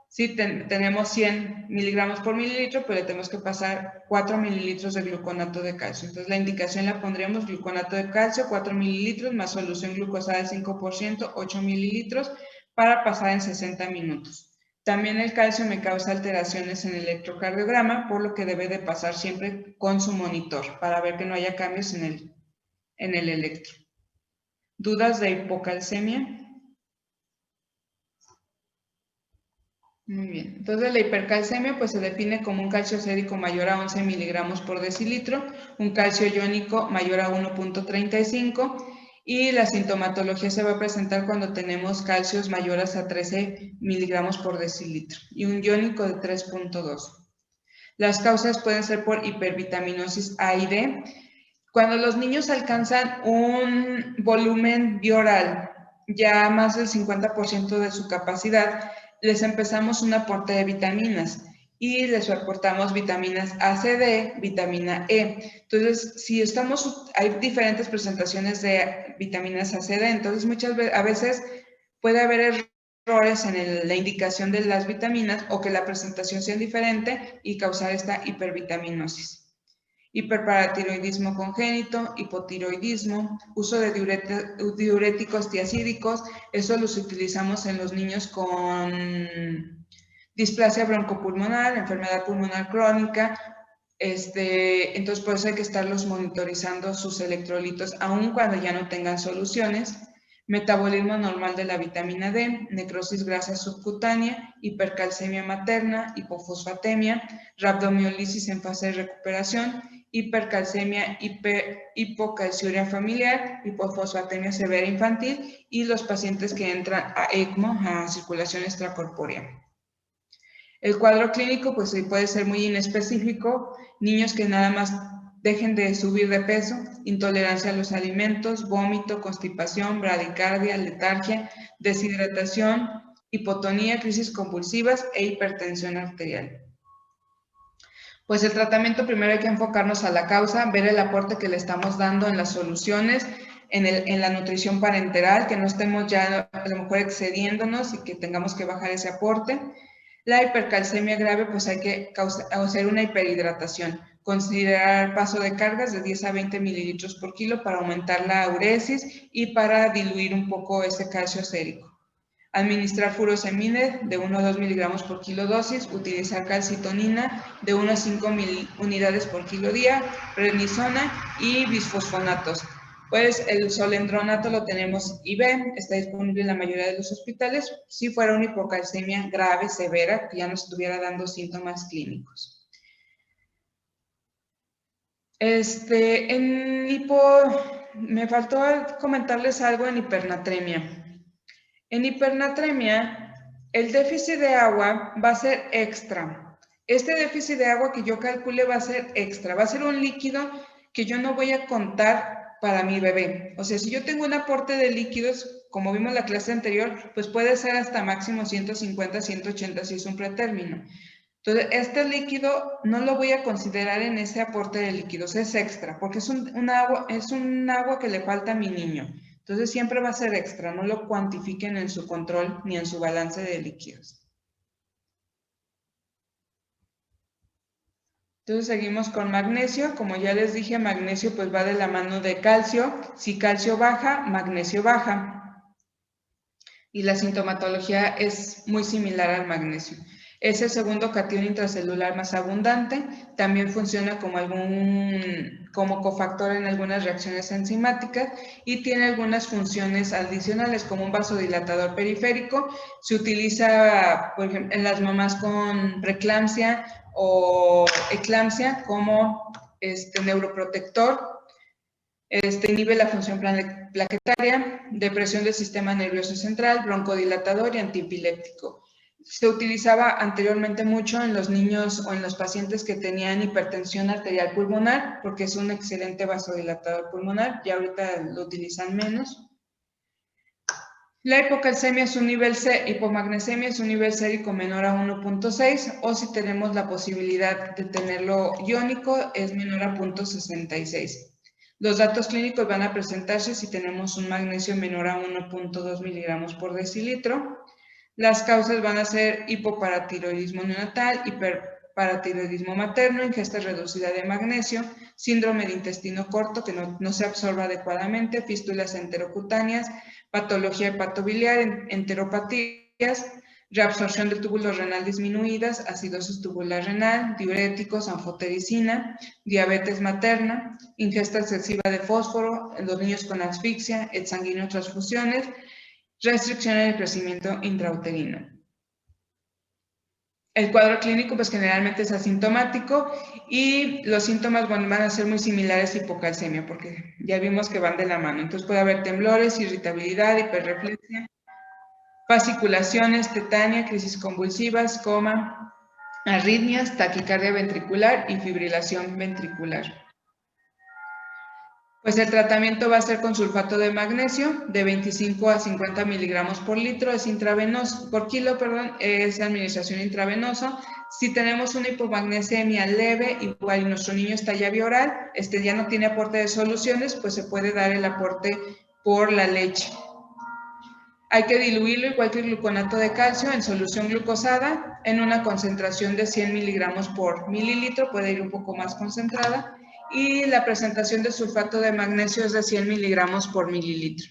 Si tenemos 100 miligramos por mililitro, pues le tenemos que pasar 4 mililitros de gluconato de calcio. Entonces la indicación la pondríamos gluconato de calcio, 4 mililitros, más solución glucosada del 5%, 8 mililitros, para pasar en 60 minutos. También el calcio me causa alteraciones en el electrocardiograma, por lo que debe de pasar siempre con su monitor, para ver que no haya cambios en el electro. ¿Dudas de hipocalcemia? Muy bien, entonces la hipercalcemia pues se define como un calcio sérico mayor a 11 miligramos por decilitro, un calcio iónico mayor a 1.35 y la sintomatología se va a presentar cuando tenemos calcios mayores a 13 miligramos por decilitro y un iónico de 3.2. Las causas pueden ser por hipervitaminosis A y D. Cuando los niños alcanzan un volumen bioral ya más del 50% de su capacidad, les empezamos un aporte de vitaminas y les aportamos vitaminas A, C, D, vitamina E. Entonces, hay diferentes presentaciones de vitaminas A, C, D, entonces a veces puede haber errores en la indicación de las vitaminas o que la presentación sea diferente y causar esta hipervitaminosis. Hiperparatiroidismo congénito, hipotiroidismo, uso de diuréticos tiacídicos, eso los utilizamos en los niños con displasia broncopulmonar, enfermedad pulmonar crónica, entonces por eso hay que estarlos monitorizando sus electrolitos, aun cuando ya no tengan soluciones. Metabolismo normal de la vitamina D, necrosis grasa subcutánea, hipercalcemia materna, hipofosfatemia, rabdomiolisis en fase de recuperación hipercalcemia, hipocalciuria familiar, hipofosfatemia severa infantil y los pacientes que entran a ECMO, a circulación extracorpórea. El cuadro clínico pues puede ser muy inespecífico, niños que nada más dejen de subir de peso, intolerancia a los alimentos, vómito, constipación, bradicardia, letargia, deshidratación, hipotonía, crisis convulsivas e hipertensión arterial. Pues el tratamiento primero hay que enfocarnos a la causa, ver el aporte que le estamos dando en las soluciones, en la nutrición parenteral, que no estemos ya a lo mejor excediéndonos y que tengamos que bajar ese aporte. La hipercalcemia grave, pues hay que hacer una hiperhidratación, considerar paso de cargas de 10 a 20 mililitros por kilo para aumentar la uresis y para diluir un poco ese calcio sérico. Administrar furosemide de 1 a 2 miligramos por kilo dosis, utilizar calcitonina de 1 a 5 unidades por kilo día, prednisona y bisfosfonatos. Pues el solendronato lo tenemos IV, está disponible en la mayoría de los hospitales, si fuera una hipocalcemia grave, severa, que ya nos estuviera dando síntomas clínicos. Me faltó comentarles algo en hipernatremia. En hipernatremia, el déficit de agua va a ser extra. Este déficit de agua que yo calcule va a ser extra, va a ser un líquido que yo no voy a contar para mi bebé. O sea, si yo tengo un aporte de líquidos, como vimos en la clase anterior, pues puede ser hasta máximo 150, 180 si es un pretérmino. Entonces, este líquido no lo voy a considerar en ese aporte de líquidos, es extra, porque es un agua que le falta a mi niño. Entonces, siempre va a ser extra, no lo cuantifiquen en su control ni en su balance de líquidos. Entonces, seguimos con magnesio. Como ya les dije, magnesio pues va de la mano de calcio. Si calcio baja, magnesio baja. Y la sintomatología es muy similar al magnesio. Es el segundo catión intracelular más abundante. También funciona como cofactor en algunas reacciones enzimáticas y tiene algunas funciones adicionales como un vasodilatador periférico. Se utiliza, por ejemplo, en las mamás con preeclampsia o eclampsia como neuroprotector. Inhibe la función plaquetaria, depresión del sistema nervioso central, broncodilatador y antiepiléptico. Se utilizaba anteriormente mucho en los niños o en los pacientes que tenían hipertensión arterial pulmonar, porque es un excelente vasodilatador pulmonar, ya ahorita lo utilizan menos. La hipocalcemia es un nivel C, hipomagnesemia es un nivel sérico menor a 1.6, o si tenemos la posibilidad de tenerlo iónico, es menor a 0.66. Los datos clínicos van a presentarse si tenemos un magnesio menor a 1.2 miligramos por decilitro. Las causas van a ser hipoparatiroidismo neonatal, hiperparatiroidismo materno, ingesta reducida de magnesio, síndrome de intestino corto que no se absorbe adecuadamente, fístulas enterocutáneas, patología hepatobiliar, enteropatías, reabsorción del túbulo renal disminuidas, acidosis tubular renal, diuréticos, anfotericina, diabetes materna, ingesta excesiva de fósforo en los niños con asfixia, exsanguíneo transfusiones, restricción en el crecimiento intrauterino. El cuadro clínico pues generalmente es asintomático y los síntomas van a ser muy similares a hipocalcemia porque ya vimos que van de la mano. Entonces puede haber temblores, irritabilidad, hiperreflexia, fasciculaciones, tetania, crisis convulsivas, coma, arritmias, taquicardia ventricular y fibrilación ventricular. Pues el tratamiento va a ser con sulfato de magnesio de 25 a 50 miligramos por litro, es intravenoso, por kilo, perdón, es administración intravenosa. Si tenemos una hipomagnesemia leve, igual y nuestro niño está ya bioral, ya no tiene aporte de soluciones, pues se puede dar el aporte por la leche. Hay que diluirlo igual que el gluconato de calcio en solución glucosada en una concentración de 100 miligramos por mililitro, puede ir un poco más concentrada. Y la presentación de sulfato de magnesio es de 100 miligramos por mililitro.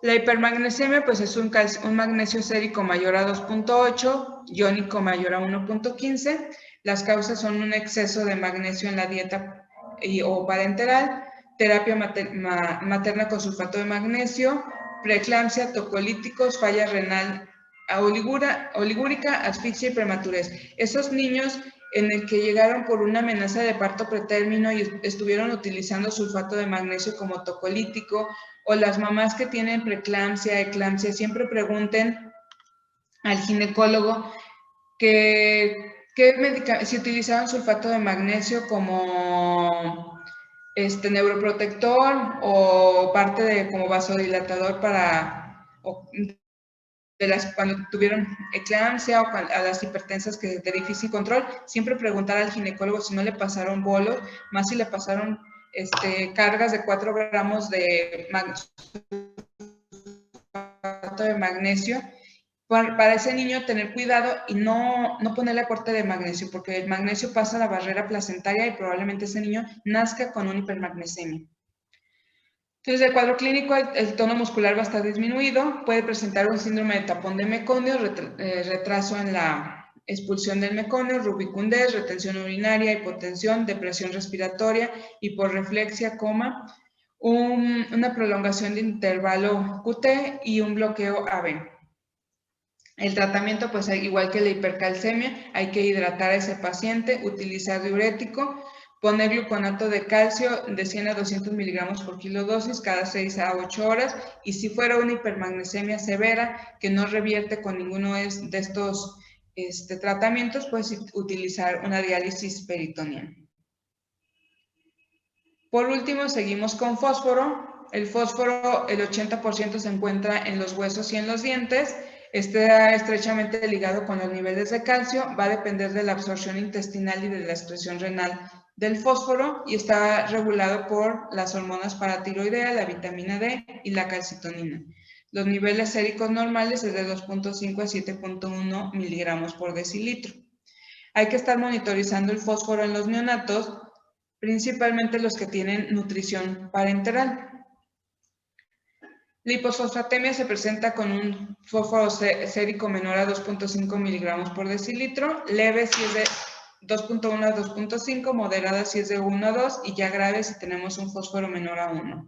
La hipermagnesemia pues es un magnesio sérico mayor a 2.8, iónico mayor a 1.15. Las causas son un exceso de magnesio en la dieta o parenteral, terapia materna con sulfato de magnesio, preeclampsia, tocolíticos, falla renal oligúrica, asfixia y prematurez. Esos niños en el que llegaron por una amenaza de parto pretérmino y estuvieron utilizando sulfato de magnesio como tocolítico, o las mamás que tienen preeclampsia, eclampsia, siempre pregunten al ginecólogo si utilizaban sulfato de magnesio como neuroprotector o parte de como vasodilatador cuando tuvieron eclampsia o a las hipertensas que de difícil control, siempre preguntar al ginecólogo si no le pasaron bolos, más si le pasaron cargas de 4 gramos de magnesio, para ese niño tener cuidado y no ponerle aporte de magnesio, porque el magnesio pasa la barrera placentaria y probablemente ese niño nazca con una hipermagnesemia. Entonces, el cuadro clínico, el tono muscular va a estar disminuido, puede presentar un síndrome de tapón de meconio, retraso en la expulsión del meconio, rubicundez, retención urinaria, hipotensión, depresión respiratoria, hiporreflexia, coma, una prolongación de intervalo QT y un bloqueo AB. El tratamiento, pues igual que la hipercalcemia, hay que hidratar a ese paciente, utilizar diurético, poner gluconato de calcio de 100 a 200 miligramos por kilo dosis cada 6 a 8 horas, y si fuera una hipermagnesemia severa que no revierte con ninguno de estos tratamientos, pues utilizar una diálisis peritoneal. Por último, seguimos con fósforo. El fósforo, el 80% se encuentra en los huesos y en los dientes. Está estrechamente ligado con los niveles de calcio, va a depender de la absorción intestinal y de la excreción renal del fósforo, y está regulado por las hormonas paratiroidea, la vitamina D y la calcitonina. Los niveles séricos normales es de 2.5 a 7.1 miligramos por decilitro. Hay que estar monitorizando el fósforo en los neonatos, principalmente los que tienen nutrición parenteral. La hipofosfatemia se presenta con un fósforo sérico menor a 2.5 miligramos por decilitro, leve si es de 2.1 a 2.5, moderada si es de 1 a 2 y ya grave si tenemos un fósforo menor a 1.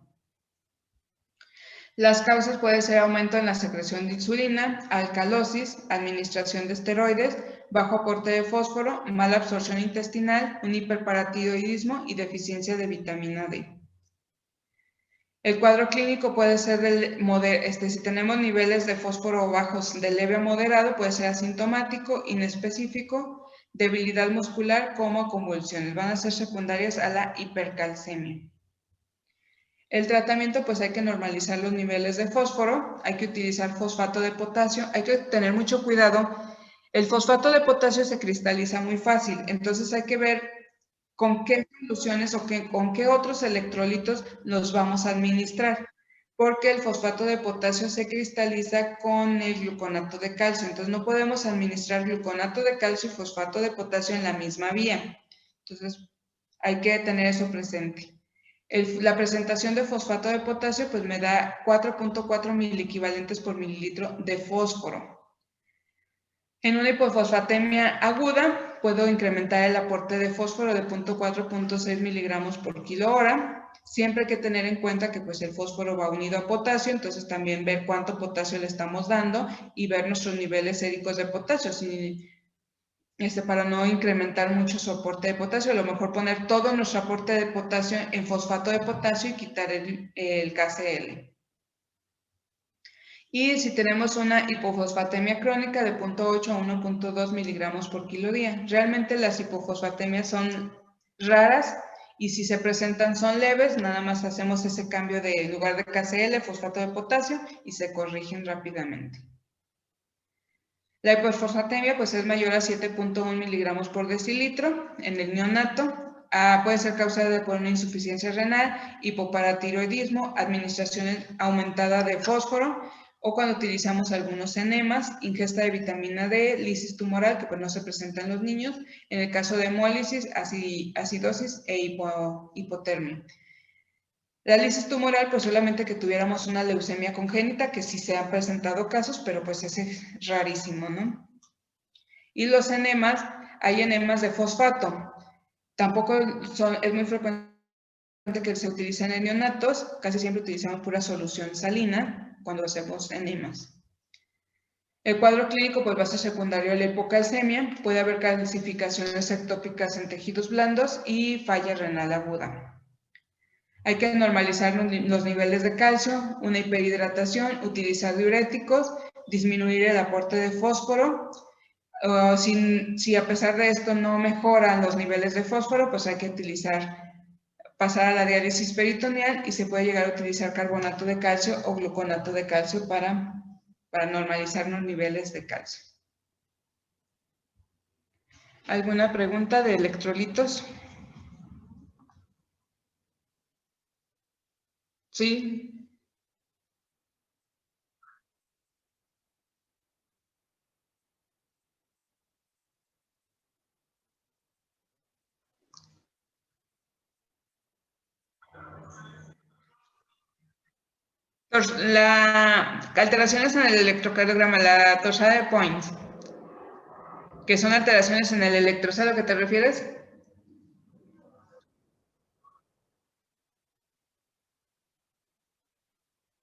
Las causas pueden ser aumento en la secreción de insulina, alcalosis, administración de esteroides, bajo aporte de fósforo, mala absorción intestinal, un hiperparatiroidismo y deficiencia de vitamina D. El cuadro clínico puede ser si tenemos niveles de fósforo bajos de leve a moderado, puede ser asintomático, inespecífico, debilidad muscular como convulsiones. Van a ser secundarias a la hipercalcemia. El tratamiento, pues hay que normalizar los niveles de fósforo, hay que utilizar fosfato de potasio, hay que tener mucho cuidado. El fosfato de potasio se cristaliza muy fácil, entonces hay que ver con qué soluciones o con qué otros electrolitos los vamos a administrar, porque el fosfato de potasio se cristaliza con el gluconato de calcio, entonces no podemos administrar gluconato de calcio y fosfato de potasio en la misma vía. Entonces hay que tener eso presente. La presentación de fosfato de potasio pues me da 4.4 miliequivalentes por mililitro de fósforo. En una hipofosfatemia aguda puedo incrementar el aporte de fósforo de 0.4 a 0.6 miligramos por kilo hora. Siempre hay que tener en cuenta que pues el fósforo va unido a potasio, entonces también ver cuánto potasio le estamos dando y ver nuestros niveles séricos de potasio. Para no incrementar mucho su aporte de potasio, a lo mejor poner todo nuestro aporte de potasio en fosfato de potasio y quitar el KCl. Y si tenemos una hipofosfatemia crónica de 0.8 a 1.2 miligramos por kilo día. Realmente las hipofosfatemias son raras y si se presentan son leves, nada más hacemos ese cambio de en lugar de KCl, fosfato de potasio y se corrigen rápidamente. La hipofosfatemia pues es mayor a 7.1 miligramos por decilitro en el neonato. Puede ser causada por una insuficiencia renal, hipoparatiroidismo, administración aumentada de fósforo o cuando utilizamos algunos enemas, ingesta de vitamina D, lisis tumoral que pues no se presenta en los niños, en el caso de hemólisis, acidosis e hipotermia. La lisis tumoral, pues solamente que tuviéramos una leucemia congénita, que sí se han presentado casos, pero pues ese es rarísimo, ¿no? Y los enemas, hay enemas de fosfato. Tampoco es muy frecuente que se utilicen en neonatos, casi siempre utilizamos pura solución salina cuando hacemos enemas. El cuadro clínico pues va a ser secundario a la hipocalcemia, puede haber calcificaciones ectópicas en tejidos blandos y falla renal aguda. Hay que normalizar los niveles de calcio, una hiperhidratación, utilizar diuréticos, disminuir el aporte de fósforo. Si a pesar de esto no mejoran los niveles de fósforo, pues hay que pasar a la diálisis peritoneal y se puede llegar a utilizar carbonato de calcio o gluconato de calcio para normalizar los niveles de calcio. ¿Alguna pregunta de electrolitos? ¿Sí? Alteraciones en el electrocardiograma, la torsada de Point, que son alteraciones en el electro, ¿sabes a lo que te refieres?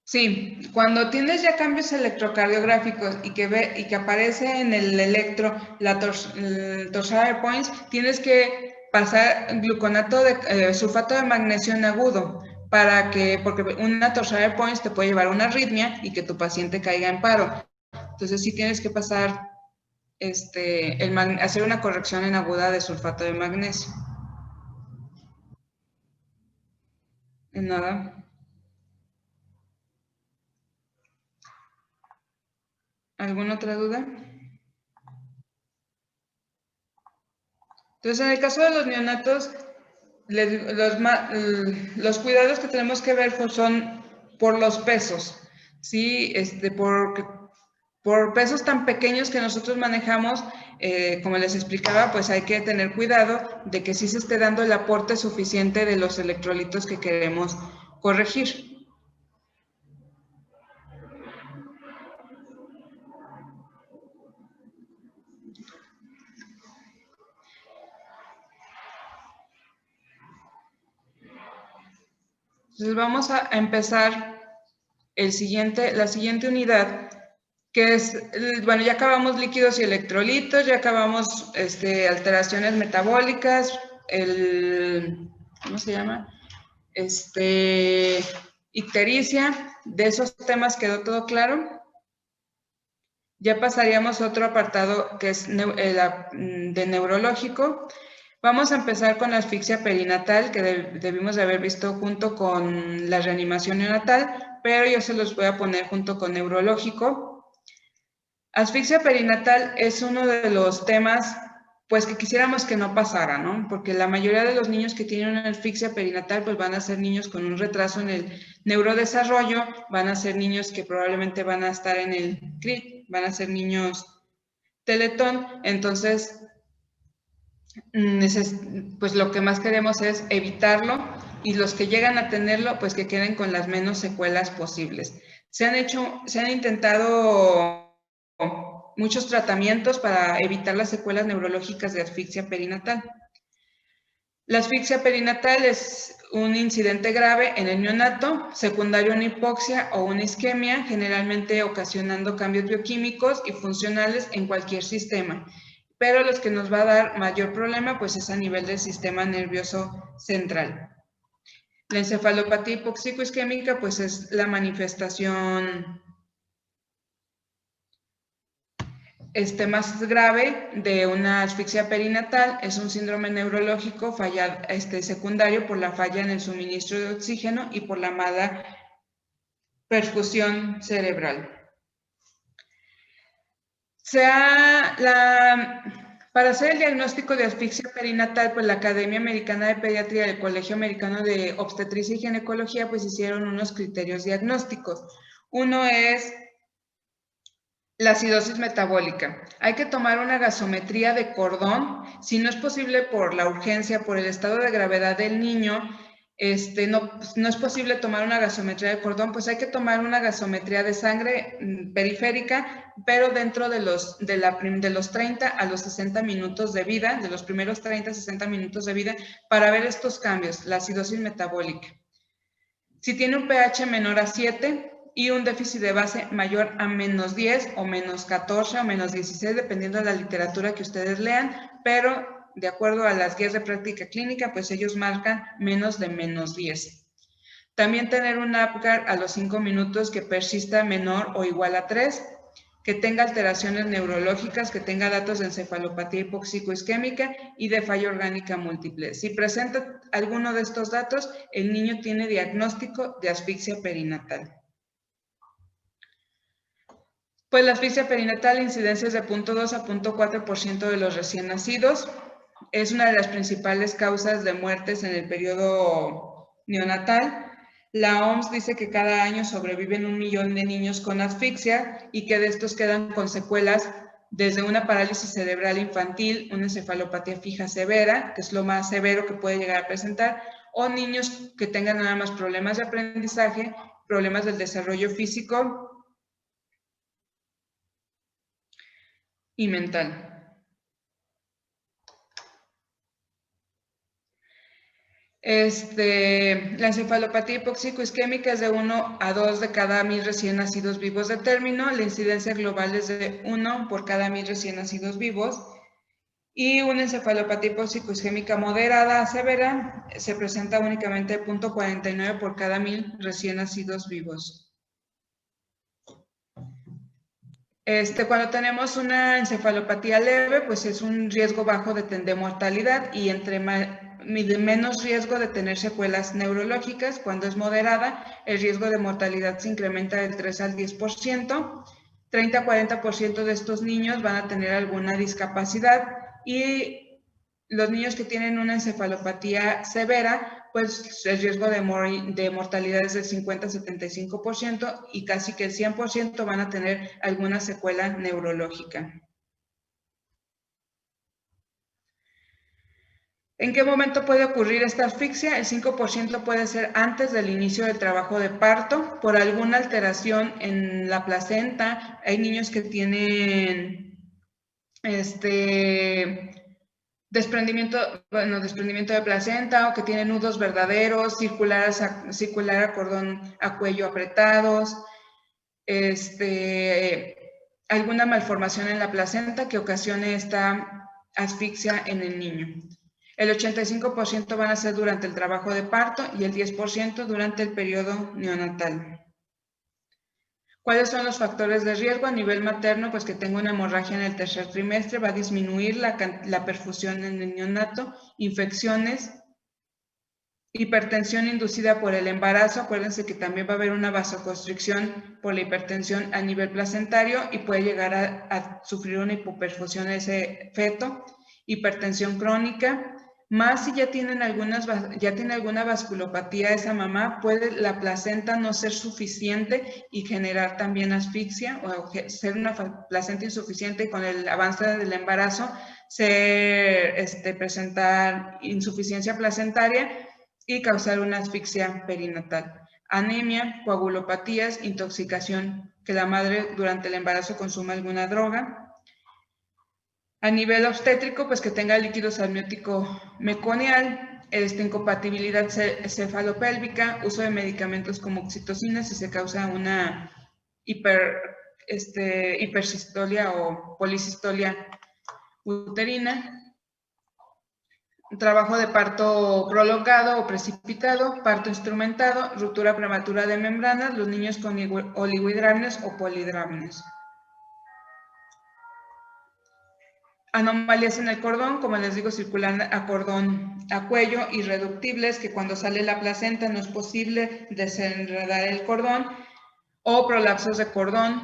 Sí, cuando tienes ya cambios electrocardiográficos y que aparece en el electro la torsada de Points, tienes que pasar gluconato de sulfato de magnesio en agudo porque una torsada de Points te puede llevar a una arritmia y que tu paciente caiga en paro. Entonces sí tienes que pasar hacer una corrección en aguda de sulfato de magnesio. Nada. ¿Alguna otra duda? Entonces, en el caso de los neonatos, los cuidados que tenemos que ver son por los pesos, ¿sí? Por pesos tan pequeños que nosotros manejamos, como les explicaba, pues hay que tener cuidado de que sí se esté dando el aporte suficiente de los electrolitos que queremos corregir. Entonces vamos a empezar la siguiente unidad, que es, bueno, ya acabamos líquidos y electrolitos, ya acabamos alteraciones metabólicas, ¿cómo se llama? Ictericia, de esos temas quedó todo claro. Ya pasaríamos a otro apartado que es de neurológico. Vamos a empezar con la asfixia perinatal, que debimos de haber visto junto con la reanimación neonatal, pero yo se los voy a poner junto con neurológico. Asfixia perinatal es uno de los temas, pues, que quisiéramos que no pasara, ¿no? Porque la mayoría de los niños que tienen una asfixia perinatal, pues, van a ser niños con un retraso en el neurodesarrollo, van a ser niños que probablemente van a estar en el CRIT, van a ser niños Teletón. Entonces, pues lo que más queremos es evitarlo, y los que llegan a tenerlo, pues que queden con las menos secuelas posibles. Se han intentado muchos tratamientos para evitar las secuelas neurológicas de asfixia perinatal. La asfixia perinatal es un incidente grave en el neonato, secundario a una hipoxia o una isquemia, generalmente ocasionando cambios bioquímicos y funcionales en cualquier sistema. Pero los que nos va a dar mayor problema, pues es a nivel del sistema nervioso central. La encefalopatía hipóxico-isquémica, pues es la manifestación más grave de una asfixia perinatal. Es un síndrome neurológico secundario por la falla en el suministro de oxígeno y por la mala perfusión cerebral. Para hacer el diagnóstico de asfixia perinatal, pues la Academia Americana de Pediatría y el Colegio Americano de Obstetricia y Ginecología pues hicieron unos criterios diagnósticos. Uno es la acidosis metabólica. Hay que tomar una gasometría de cordón, si no es posible por la urgencia, por el estado de gravedad del niño, no es posible tomar una gasometría de cordón, pues hay que tomar una gasometría de sangre periférica, pero dentro de los 30 a los 60 minutos de vida, de los primeros 30 a 60 minutos de vida, para ver estos cambios, la acidosis metabólica. Si tiene un pH menor a 7 y un déficit de base mayor a -10 o -14 o -16, dependiendo de la literatura que ustedes lean, pero de acuerdo a las guías de práctica clínica, pues ellos marcan menos de -10. También tener un Apgar a los 5 minutos que persista menor o igual a 3, que tenga alteraciones neurológicas, que tenga datos de encefalopatía hipóxico-isquémica y de falla orgánica múltiple. Si presenta alguno de estos datos, el niño tiene diagnóstico de asfixia perinatal. Pues la asfixia perinatal, incidencias de 0.2 a 0.4% de los recién nacidos. Es una de las principales causas de muertes en el periodo neonatal. La OMS dice que cada año sobreviven 1 millón de niños con asfixia y que de estos quedan con secuelas desde una parálisis cerebral infantil, una encefalopatía fija severa, que es lo más severo que puede llegar a presentar, o niños que tengan nada más problemas de aprendizaje, problemas del desarrollo físico y mental. La encefalopatía hipóxico-isquémica es de 1 a 2 de cada 1000 recién nacidos vivos de término. La incidencia global es de 1 por cada 1000 recién nacidos vivos. Y una encefalopatía hipóxico-isquémica moderada a severa se presenta únicamente 0.49 por cada 1000 recién nacidos vivos. Cuando tenemos una encefalopatía leve, pues es un riesgo bajo de mortalidad y entre menos riesgo de tener secuelas neurológicas. Cuando es moderada, el riesgo de mortalidad se incrementa del 3 al 10%. 30 a 40% de estos niños van a tener alguna discapacidad y los niños que tienen una encefalopatía severa, pues el riesgo de mortalidad es del 50 a 75% y casi que el 100% van a tener alguna secuela neurológica. ¿En qué momento puede ocurrir esta asfixia? El 5% puede ser antes del inicio del trabajo de parto, por alguna alteración en la placenta. Hay niños que tienen desprendimiento de placenta o que tienen nudos verdaderos, circular a cordón a cuello apretados, alguna malformación en la placenta que ocasione esta asfixia en el niño. El 85% van a ser durante el trabajo de parto y el 10% durante el periodo neonatal. ¿Cuáles son los factores de riesgo a nivel materno? Pues que tenga una hemorragia en el tercer trimestre, va a disminuir la perfusión en el neonato, infecciones, hipertensión inducida por el embarazo. Acuérdense que también va a haber una vasoconstricción por la hipertensión a nivel placentario y puede llegar a sufrir una hipoperfusión ese feto, hipertensión crónica. Más si ya tiene alguna vasculopatía esa mamá, puede la placenta no ser suficiente y generar también asfixia, o ser una placenta insuficiente y con el avance del embarazo presentar insuficiencia placentaria y causar una asfixia perinatal. Anemia, coagulopatías, intoxicación, que la madre durante el embarazo consuma alguna droga. A nivel obstétrico, pues que tenga líquido amniótico meconial, incompatibilidad cefalopélvica, uso de medicamentos como oxitocina si se causa una hipersistolia o polisistolia uterina, trabajo de parto prolongado o precipitado, parto instrumentado, ruptura prematura de membranas, los niños con oligohidramnios o polihidramnios. Anomalías en el cordón, como les digo, circulan a cordón a cuello, irreductibles, que cuando sale la placenta no es posible desenredar el cordón, o prolapsos de cordón,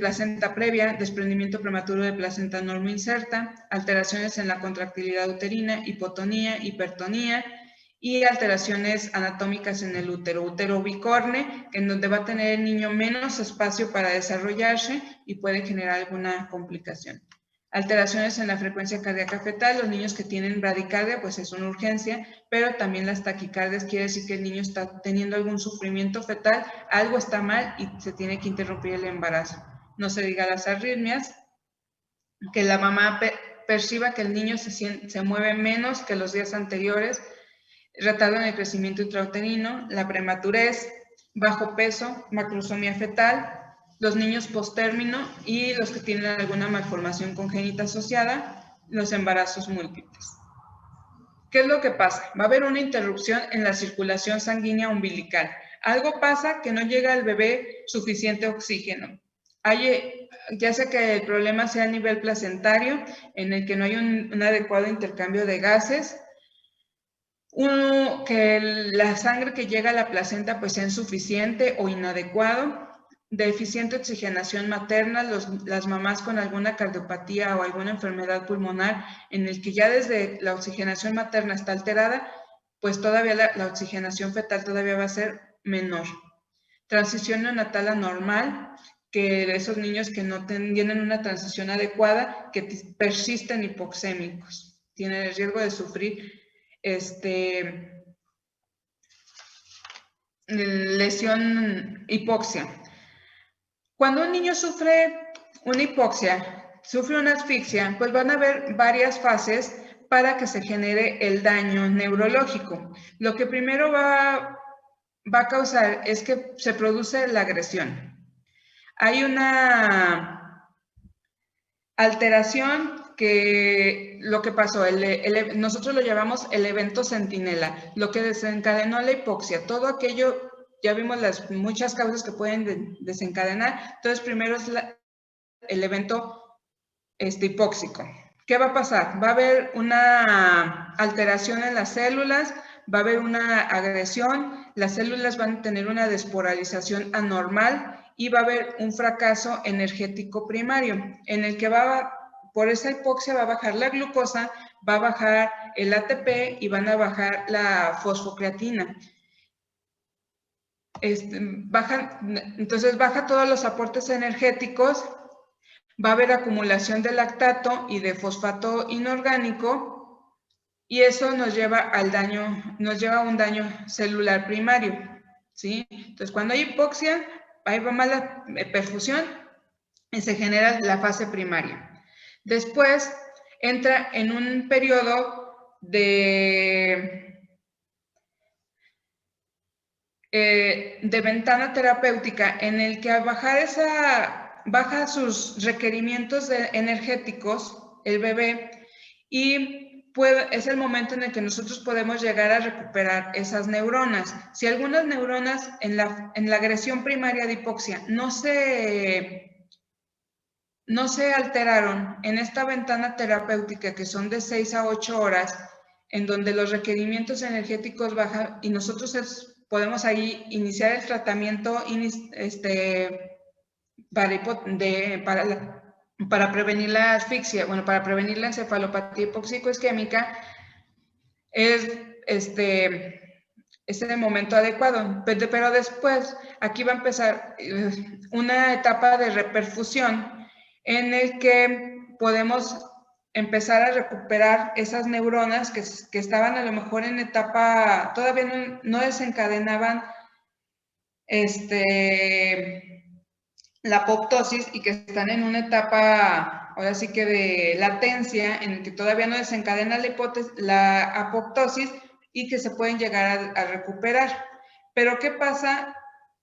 placenta previa, desprendimiento prematuro de placenta normoinserta, alteraciones en la contractilidad uterina, hipotonía, hipertonía y alteraciones anatómicas en el útero, útero bicorne, en donde va a tener el niño menos espacio para desarrollarse y puede generar alguna complicación. Alteraciones en la frecuencia cardíaca fetal, los niños que tienen bradicardia, pues es una urgencia, pero también las taquicardias quiere decir que el niño está teniendo algún sufrimiento fetal, algo está mal y se tiene que interrumpir el embarazo. No se diga las arritmias, que la mamá perciba que el niño se mueve menos que los días anteriores, retardo en el crecimiento intrauterino, la prematurez, bajo peso, macrosomía fetal, los niños postérmino y los que tienen alguna malformación congénita asociada, los embarazos múltiples. ¿Qué es lo que pasa? Va a haber una interrupción en la circulación sanguínea umbilical. Algo pasa que no llega al bebé suficiente oxígeno. Ya sea que el problema sea a nivel placentario, en el que no hay un adecuado intercambio de gases, que la sangre que llega a la placenta pues sea insuficiente o inadecuado, deficiente oxigenación materna, las mamás con alguna cardiopatía o alguna enfermedad pulmonar en el que ya desde la oxigenación materna está alterada, pues todavía la oxigenación fetal todavía va a ser menor. Transición neonatal anormal, que esos niños que no tienen una transición adecuada, que persisten hipoxémicos, tienen el riesgo de sufrir lesión, hipoxia. Cuando un niño sufre una hipoxia, sufre una asfixia, pues van a haber varias fases para que se genere el daño neurológico. Lo que primero va a causar es que se produce la agresión. Hay una alteración que lo que pasó, nosotros lo llamamos el evento centinela, lo que desencadenó la hipoxia, todo aquello, ya vimos las muchas causas que pueden desencadenar, entonces primero es el evento hipóxico. ¿Qué va a pasar? Va a haber una alteración en las células, va a haber una agresión, las células van a tener una despolarización anormal y va a haber un fracaso energético primario, en el que por esa hipoxia va a bajar la glucosa, va a bajar el ATP y van a bajar la fosfocreatina. Entonces baja todos los aportes energéticos, va a haber acumulación de lactato y de fosfato inorgánico y eso nos lleva a un daño celular primario, ¿sí? Entonces cuando hay hipoxia, hay mala perfusión y se genera la fase primaria. Después entra en un periodo de ventana terapéutica en el que al baja sus requerimientos energéticos el bebé y es el momento en el que nosotros podemos llegar a recuperar esas neuronas. Si algunas neuronas en la agresión primaria de hipoxia no se alteraron en esta ventana terapéutica que son de 6 a 8 horas, en donde los requerimientos energéticos bajan y nosotros podemos ahí iniciar el tratamiento para prevenir la asfixia, para prevenir la encefalopatía hipóxico-isquémica, es el momento adecuado. Pero después, aquí va a empezar una etapa de reperfusión en el que podemos empezar a recuperar esas neuronas que estaban a lo mejor en etapa, todavía no desencadenaban la apoptosis y que están en una etapa, ahora sí que de latencia, en el que todavía no desencadena la apoptosis y que se pueden llegar a recuperar. Pero ¿qué pasa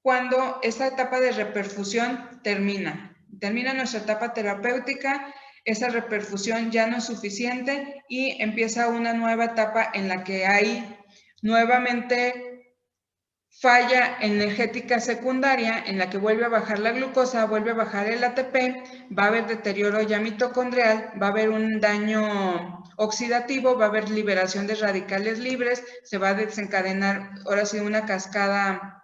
cuando esa etapa de reperfusión termina? Termina nuestra etapa terapéutica, esa reperfusión ya no es suficiente y empieza una nueva etapa en la que hay nuevamente falla energética secundaria, en la que vuelve a bajar la glucosa, vuelve a bajar el ATP, va a haber deterioro ya mitocondrial, va a haber un daño oxidativo, va a haber liberación de radicales libres, se va a desencadenar ahora sí una cascada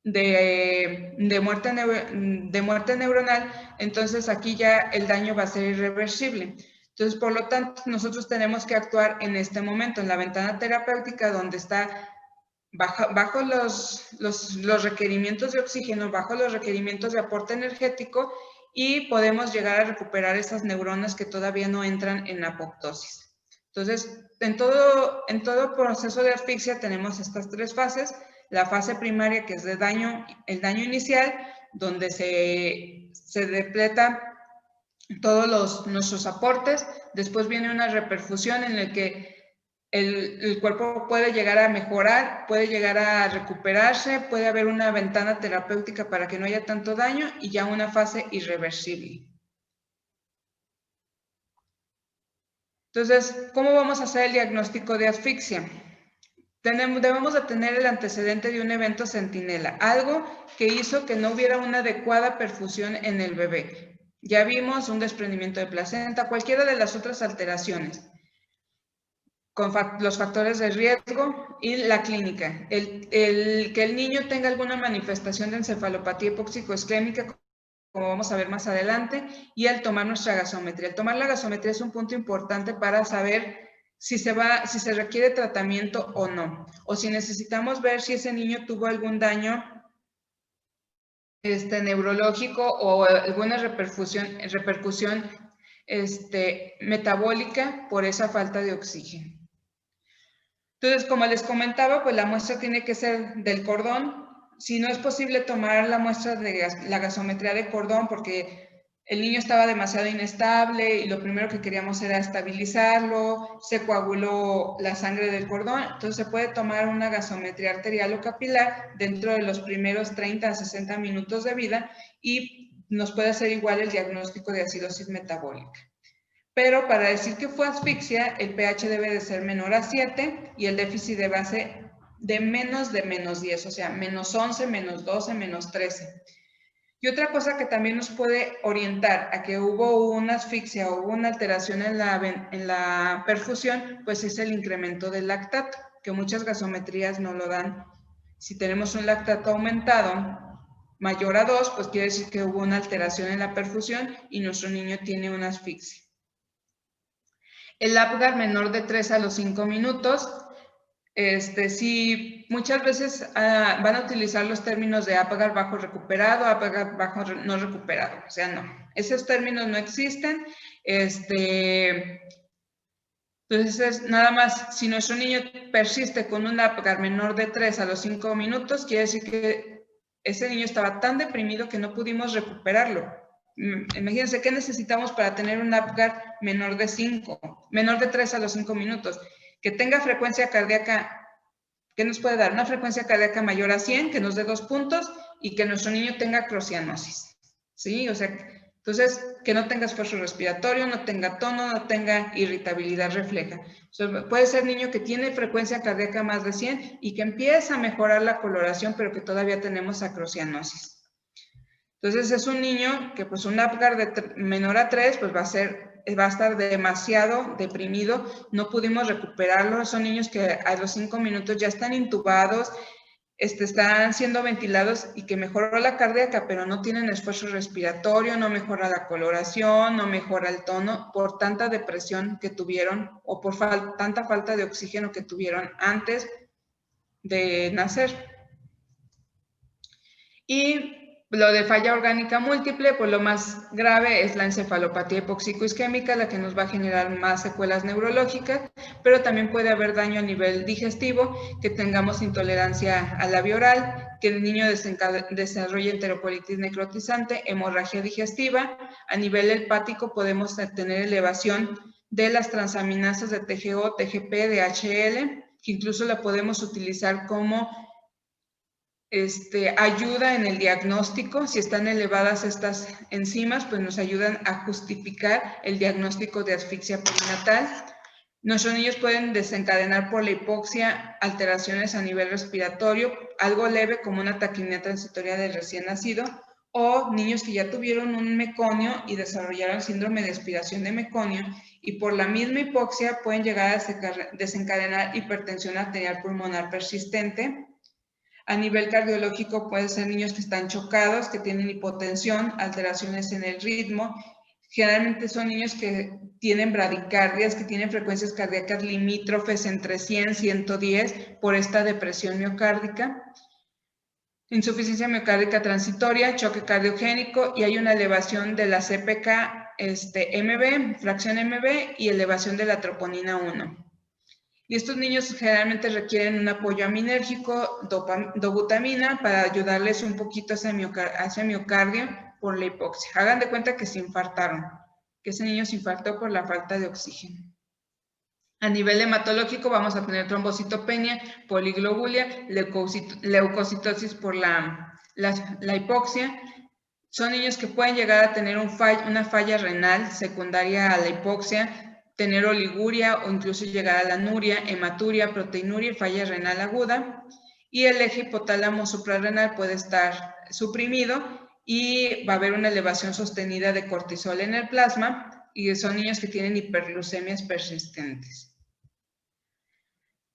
de muerte neuronal, entonces aquí ya el daño va a ser irreversible. Entonces, por lo tanto, nosotros tenemos que actuar en este momento, en la ventana terapéutica, donde está bajo los requerimientos de oxígeno, bajo los requerimientos de aporte energético, y podemos llegar a recuperar esas neuronas que todavía no entran en apoptosis. Entonces, en todo proceso de asfixia tenemos estas tres fases. La fase primaria, que es el daño inicial, donde se depleta todos nuestros aportes. Después viene una reperfusión en la que el cuerpo puede llegar a mejorar, puede llegar a recuperarse, puede haber una ventana terapéutica para que no haya tanto daño y ya una fase irreversible. Entonces, ¿cómo vamos a hacer el diagnóstico de asfixia? Debemos de tener el antecedente de un evento centinela, algo que hizo que no hubiera una adecuada perfusión en el bebé. Ya vimos un desprendimiento de placenta, cualquiera de las otras alteraciones, con los factores de riesgo y la clínica. Que el niño tenga alguna manifestación de encefalopatía hipóxico-isquémica, como vamos a ver más adelante, y al tomar nuestra gasometría. El tomar la gasometría es un punto importante para saber si se requiere tratamiento o no, o si necesitamos ver si ese niño tuvo algún daño neurológico o alguna repercusión metabólica por esa falta de oxígeno. Entonces, como les comentaba, pues la muestra tiene que ser del cordón. Si no es posible tomar la muestra de la gasometría de cordón porque el niño estaba demasiado inestable y lo primero que queríamos era estabilizarlo, se coaguló la sangre del cordón, entonces se puede tomar una gasometría arterial o capilar dentro de los primeros 30 a 60 minutos de vida y nos puede hacer igual el diagnóstico de acidosis metabólica. Pero para decir que fue asfixia, el pH debe de ser menor a 7 y el déficit de base de menos 10, o sea, menos 11, menos 12, menos 13. Y otra cosa que también nos puede orientar a que hubo una asfixia o hubo una alteración en la perfusión, pues es el incremento del lactato, que muchas gasometrías no lo dan. Si tenemos un lactato aumentado mayor a 2, pues quiere decir que hubo una alteración en la perfusión y nuestro niño tiene una asfixia. El Apgar menor de 3 a los 5 minutos. Si muchas veces van a utilizar los términos de Apgar bajo recuperado, Apgar bajo no recuperado. O sea, no. Esos términos no existen. Entonces, nada más, si nuestro niño persiste con un Apgar menor de 3 a los 5 minutos, quiere decir que ese niño estaba tan deprimido que no pudimos recuperarlo. Imagínense, ¿qué necesitamos para tener un Apgar menor de 3 a los 5 minutos? Que tenga frecuencia cardíaca, ¿qué nos puede dar? Una frecuencia cardíaca mayor a 100, que nos dé 2 puntos, y que nuestro niño tenga crocianosis. ¿Sí? O sea, entonces, que no tenga esfuerzo respiratorio, no tenga tono, no tenga irritabilidad refleja. O sea, puede ser niño que tiene frecuencia cardíaca más de 100 y que empieza a mejorar la coloración, pero que todavía tenemos acrocianosis. Entonces es un niño que pues un Apgar menor a 3 pues va a estar demasiado deprimido, no pudimos recuperarlo, son niños que a los 5 minutos ya están intubados, están siendo ventilados y que mejoró la cardíaca, pero no tienen esfuerzo respiratorio, no mejora la coloración, no mejora el tono por tanta depresión que tuvieron o por tanta falta de oxígeno que tuvieron antes de nacer. Y lo de falla orgánica múltiple, pues lo más grave es la encefalopatía hipóxico-isquémica, la que nos va a generar más secuelas neurológicas, pero también puede haber daño a nivel digestivo, que tengamos intolerancia a la vía oral, que el niño desarrolle enterocolitis necrotizante, hemorragia digestiva. A nivel hepático podemos tener elevación de las transaminasas de TGO, TGP, DHL, que incluso la podemos utilizar como ayuda en el diagnóstico. Si están elevadas estas enzimas, pues nos ayudan a justificar el diagnóstico de asfixia perinatal. Nuestros niños pueden desencadenar por la hipoxia alteraciones a nivel respiratorio, algo leve como una taquimia transitoria del recién nacido, o niños que ya tuvieron un meconio y desarrollaron síndrome de aspiración de meconio y por la misma hipoxia pueden llegar a desencadenar hipertensión arterial pulmonar persistente. A nivel cardiológico pueden ser niños que están chocados, que tienen hipotensión, alteraciones en el ritmo. Generalmente son niños que tienen bradicardias, que tienen frecuencias cardíacas limítrofes entre 100 y 110 por esta depresión miocárdica. Insuficiencia miocárdica transitoria, choque cardiogénico y hay una elevación de la CPK MB, fracción MB y elevación de la troponina 1. Y estos niños generalmente requieren un apoyo aminérgico, dobutamina, para ayudarles un poquito a ese miocardio por la hipoxia. Hagan de cuenta que se infartaron, que ese niño se infartó por la falta de oxígeno. A nivel hematológico vamos a tener trombocitopenia, poliglobulia, leucocitosis por la hipoxia. Son niños que pueden llegar a tener una falla renal secundaria a la hipoxia, tener oliguria o incluso llegar a la anuria, hematuria, proteinuria y falla renal aguda. Y el eje hipotálamo suprarrenal puede estar suprimido y va a haber una elevación sostenida de cortisol en el plasma, y son niños que tienen hiperglucemias persistentes.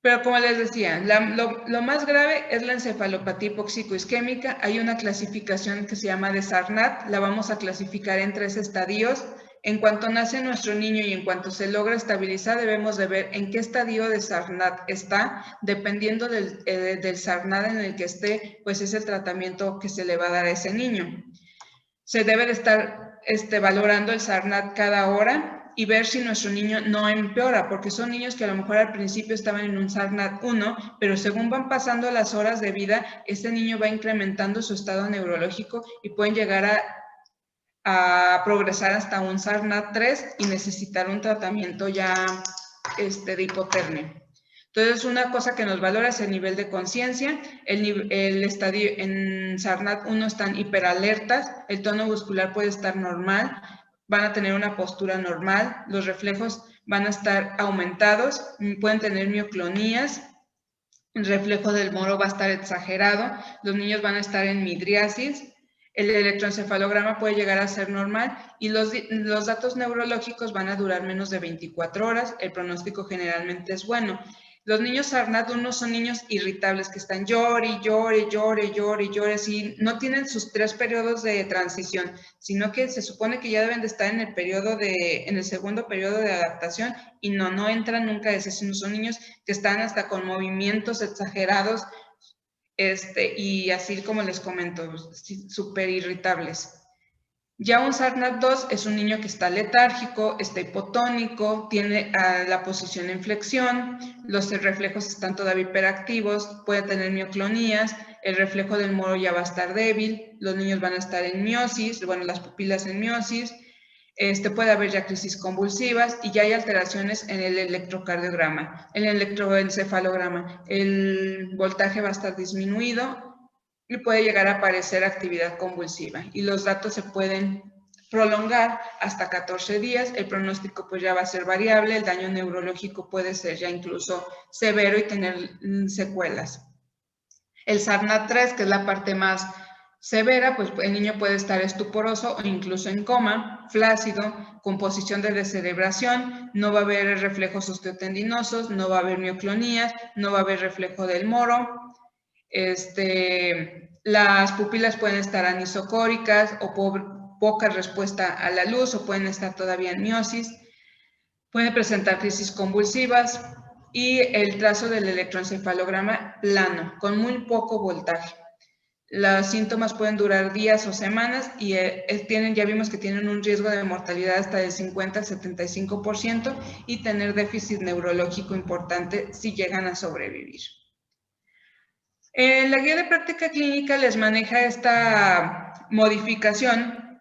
Pero como les decía, lo más grave es la encefalopatía hipóxico-isquémica. Hay una clasificación que se llama de Sarnat, la vamos a clasificar en 3 estadios. En cuanto nace nuestro niño y en cuanto se logra estabilizar, debemos de ver en qué estadio de Sarnat está. Dependiendo del Sarnat en el que esté, pues es el tratamiento que se le va a dar a ese niño. Se debe de estar valorando el Sarnat cada hora y ver si nuestro niño no empeora, porque son niños que a lo mejor al principio estaban en un Sarnat 1, pero según van pasando las horas de vida, este niño va incrementando su estado neurológico y pueden llegar a progresar hasta un Sarnat 3 y necesitar un tratamiento ya de hipotermia. Entonces, una cosa que nos valora es el nivel de conciencia. El estadio en Sarnat 1 están hiperalertas, el tono muscular puede estar normal, van a tener una postura normal, los reflejos van a estar aumentados, pueden tener mioclonías, el reflejo del moro va a estar exagerado, los niños van a estar en midriasis, el electroencefalograma puede llegar a ser normal y los datos neurológicos van a durar menos de 24 horas, el pronóstico generalmente es bueno. Los niños Sarnat 1 son niños irritables que están llore, y no tienen sus 3 periodos de transición, sino que se supone que ya deben de estar en el segundo periodo de adaptación y no entran nunca a ese, sino son niños que están hasta con movimientos exagerados, y así como les comento, súper irritables. Ya un Sarnat 2 es un niño que está letárgico, está hipotónico, tiene la posición en flexión, los reflejos están todavía hiperactivos, puede tener mioclonías, el reflejo del moro ya va a estar débil, los niños van a estar en miosis, bueno, las pupilas en miosis, puede haber ya crisis convulsivas y ya hay alteraciones en el electrocardiograma, en el electroencefalograma. El voltaje va a estar disminuido y puede llegar a aparecer actividad convulsiva. Y los datos se pueden prolongar hasta 14 días. El pronóstico pues ya va a ser variable, el daño neurológico puede ser ya incluso severo y tener secuelas. El Sarnat 3, que es la parte más severa, pues el niño puede estar estuporoso o incluso en coma, flácido, con posición de descerebración, no va a haber reflejos osteotendinosos, no va a haber mioclonías, no va a haber reflejo del moro, las pupilas pueden estar anisocóricas o poca respuesta a la luz o pueden estar todavía en miosis, pueden presentar crisis convulsivas y el trazo del electroencefalograma plano, con muy poco voltaje. Los síntomas pueden durar días o semanas y ya vimos que tienen un riesgo de mortalidad hasta del 50 al 75% y tener déficit neurológico importante si llegan a sobrevivir. La guía de práctica clínica les maneja esta modificación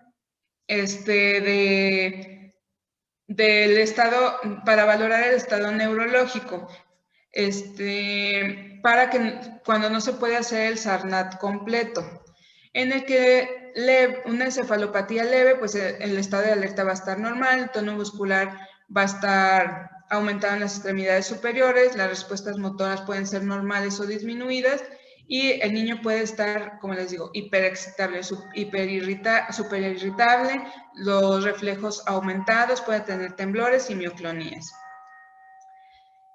del estado, para valorar el estado neurológico, para que cuando no se puede hacer el Sarnat completo, en el que una encefalopatía leve, pues el estado de alerta va a estar normal, el tono muscular va a estar aumentado en las extremidades superiores, las respuestas motoras pueden ser normales o disminuidas, y el niño puede estar, como les digo, hiperexcitable, superirritable, los reflejos aumentados, puede tener temblores y mioclonías.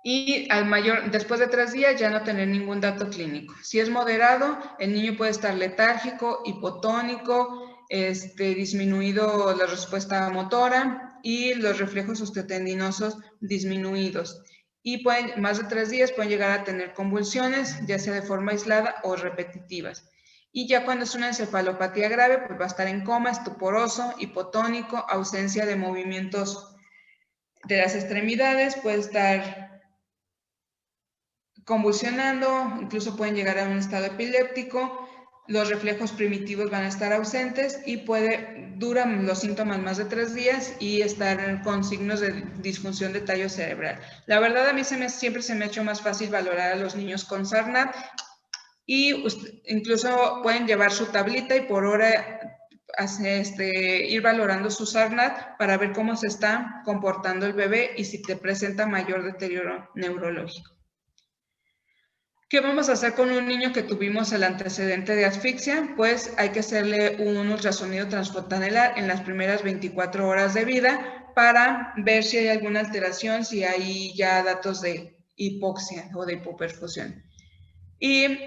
Y después de 3 días ya no tener ningún dato clínico. Si es moderado, el niño puede estar letárgico, hipotónico, disminuido la respuesta motora y los reflejos osteotendinosos disminuidos. Y más de 3 días pueden llegar a tener convulsiones, ya sea de forma aislada o repetitivas. Y ya cuando es una encefalopatía grave, pues va a estar en coma, estuporoso, hipotónico, ausencia de movimientos de las extremidades, puede estar convulsionando, incluso pueden llegar a un estado epiléptico, los reflejos primitivos van a estar ausentes y duran los síntomas más de 3 días y estar con signos de disfunción de tallo cerebral. La verdad, a mí siempre se me ha hecho más fácil valorar a los niños con Sarnat y incluso pueden llevar su tablita y por hora ir valorando su Sarnat para ver cómo se está comportando el bebé y si te presenta mayor deterioro neurológico. ¿Qué vamos a hacer con un niño que tuvimos el antecedente de asfixia? Pues hay que hacerle un ultrasonido transfontanelar en las primeras 24 horas de vida para ver si hay alguna alteración, si hay ya datos de hipoxia o de hipoperfusión. Y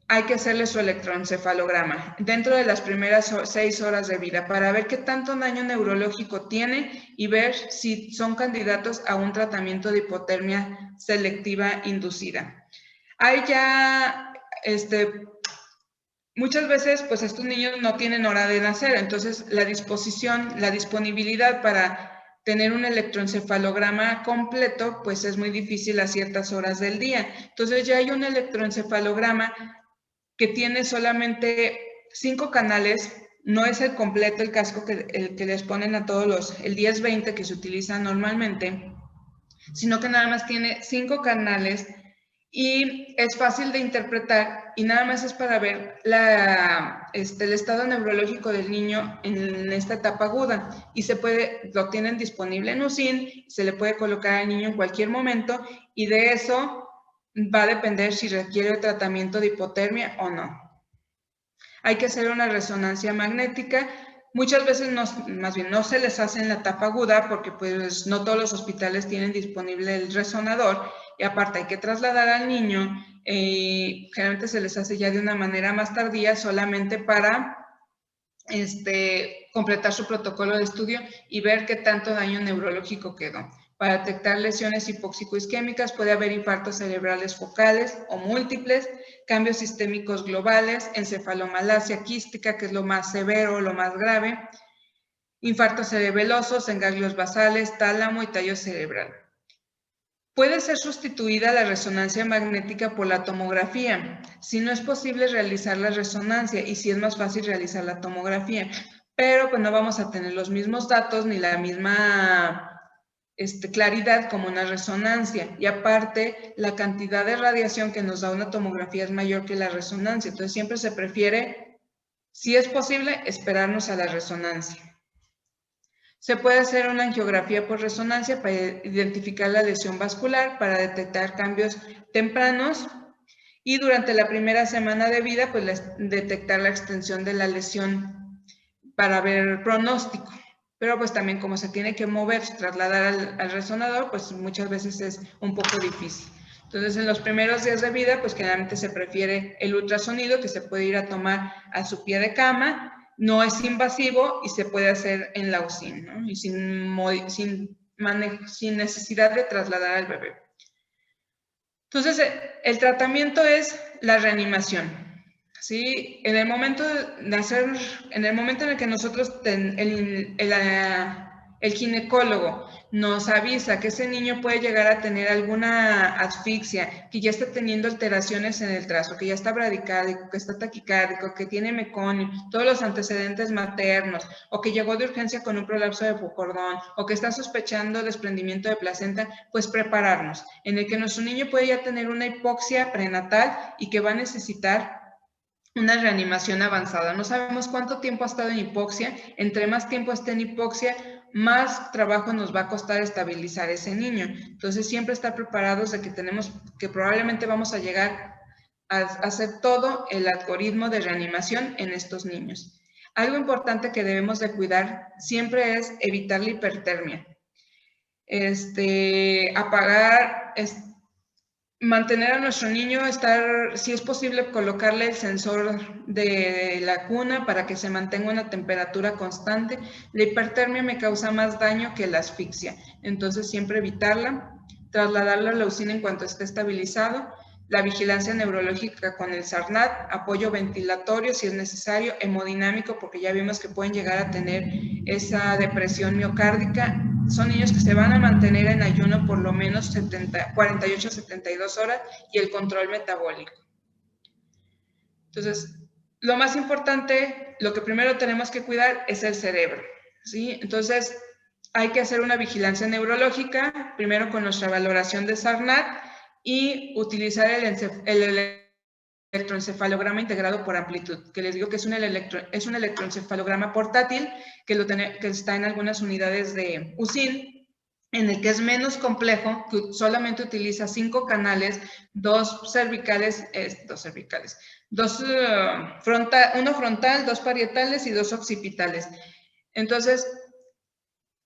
hay que hacerle su electroencefalograma dentro de las primeras 6 horas de vida para ver qué tanto daño neurológico tiene y ver si son candidatos a un tratamiento de hipotermia selectiva inducida. Hay ya, muchas veces, pues estos niños no tienen hora de nacer, entonces la disponibilidad para tener un electroencefalograma completo, pues es muy difícil a ciertas horas del día. Entonces ya hay un electroencefalograma que tiene solamente 5 canales, no es el completo, el casco el que les ponen a todos el 10-20 que se utiliza normalmente, sino que nada más tiene 5 canales y es fácil de interpretar y nada más es para ver el estado neurológico del niño en esta etapa aguda y lo tienen disponible en USIN, se le puede colocar al niño en cualquier momento y de eso va a depender si requiere tratamiento de hipotermia o no. Hay que hacer una resonancia magnética. Muchas veces no se les hace en la etapa aguda porque pues no todos los hospitales tienen disponible el resonador y aparte hay que trasladar al niño, generalmente se les hace ya de una manera más tardía solamente para completar su protocolo de estudio y ver qué tanto daño neurológico quedó. Para detectar lesiones hipóxico-isquémicas puede haber infartos cerebrales focales o múltiples, cambios sistémicos globales, encefalomalacia quística, que es lo más severo, lo más grave, infartos cerebelosos en ganglios basales, tálamo y tallo cerebral. Puede ser sustituida la resonancia magnética por la tomografía, si no es posible realizar la resonancia y si es más fácil realizar la tomografía, pero pues no vamos a tener los mismos datos ni la misma claridad como una resonancia y aparte la cantidad de radiación que nos da una tomografía es mayor que la resonancia, entonces siempre se prefiere, si es posible, esperarnos a la resonancia. Se puede hacer una angiografía por resonancia para identificar la lesión vascular, para detectar cambios tempranos y durante la primera semana de vida, pues detectar la extensión de la lesión para ver pronóstico. Pero pues también como se tiene que mover, trasladar al resonador, pues muchas veces es un poco difícil. Entonces en los primeros días de vida, pues generalmente se prefiere el ultrasonido que se puede ir a tomar a su pie de cama. No es invasivo y se puede hacer en la USIN, ¿no? Y sin necesidad de trasladar al bebé. Entonces, el tratamiento es la reanimación, ¿sí? En el momento de nacer, en el momento en el que nosotros, el ginecólogo nos avisa que ese niño puede llegar a tener alguna asfixia, que ya está teniendo alteraciones en el trazo, que ya está bradicárdico, que está taquicárdico, que tiene meconio, todos los antecedentes maternos, o que llegó de urgencia con un prolapso de cordón, o que está sospechando desprendimiento de placenta, pues prepararnos, en el que nuestro niño puede ya tener una hipoxia prenatal y que va a necesitar una reanimación avanzada. No sabemos cuánto tiempo ha estado en hipoxia. Entre más tiempo esté en hipoxia, más trabajo nos va a costar estabilizar ese niño. Entonces, siempre estar preparados de que probablemente vamos a llegar a hacer todo el algoritmo de reanimación en estos niños. Algo importante que debemos de cuidar siempre es evitar la hipertermia. Mantener a nuestro niño, si es posible, colocarle el sensor de la cuna para que se mantenga una temperatura constante. La hipertermia me causa más daño que la asfixia, entonces siempre evitarla, trasladarlo a la USIN en cuanto esté estabilizado, la vigilancia neurológica con el Sarnat, apoyo ventilatorio si es necesario, hemodinámico porque ya vimos que pueden llegar a tener esa depresión miocárdica. Son niños que se van a mantener en ayuno por lo menos 48 a 72 horas y el control metabólico. Entonces, lo más importante, lo que primero tenemos que cuidar es el cerebro, ¿sí? Entonces, hay que hacer una vigilancia neurológica, primero con nuestra valoración de SARNAT y utilizar el electroencefalograma integrado por amplitud, que les digo que es un electroencefalograma portátil que está en algunas unidades de USIN, en el que es menos complejo, que solamente utiliza 5 canales, uno frontal, 2 parietales y 2 occipitales. Entonces,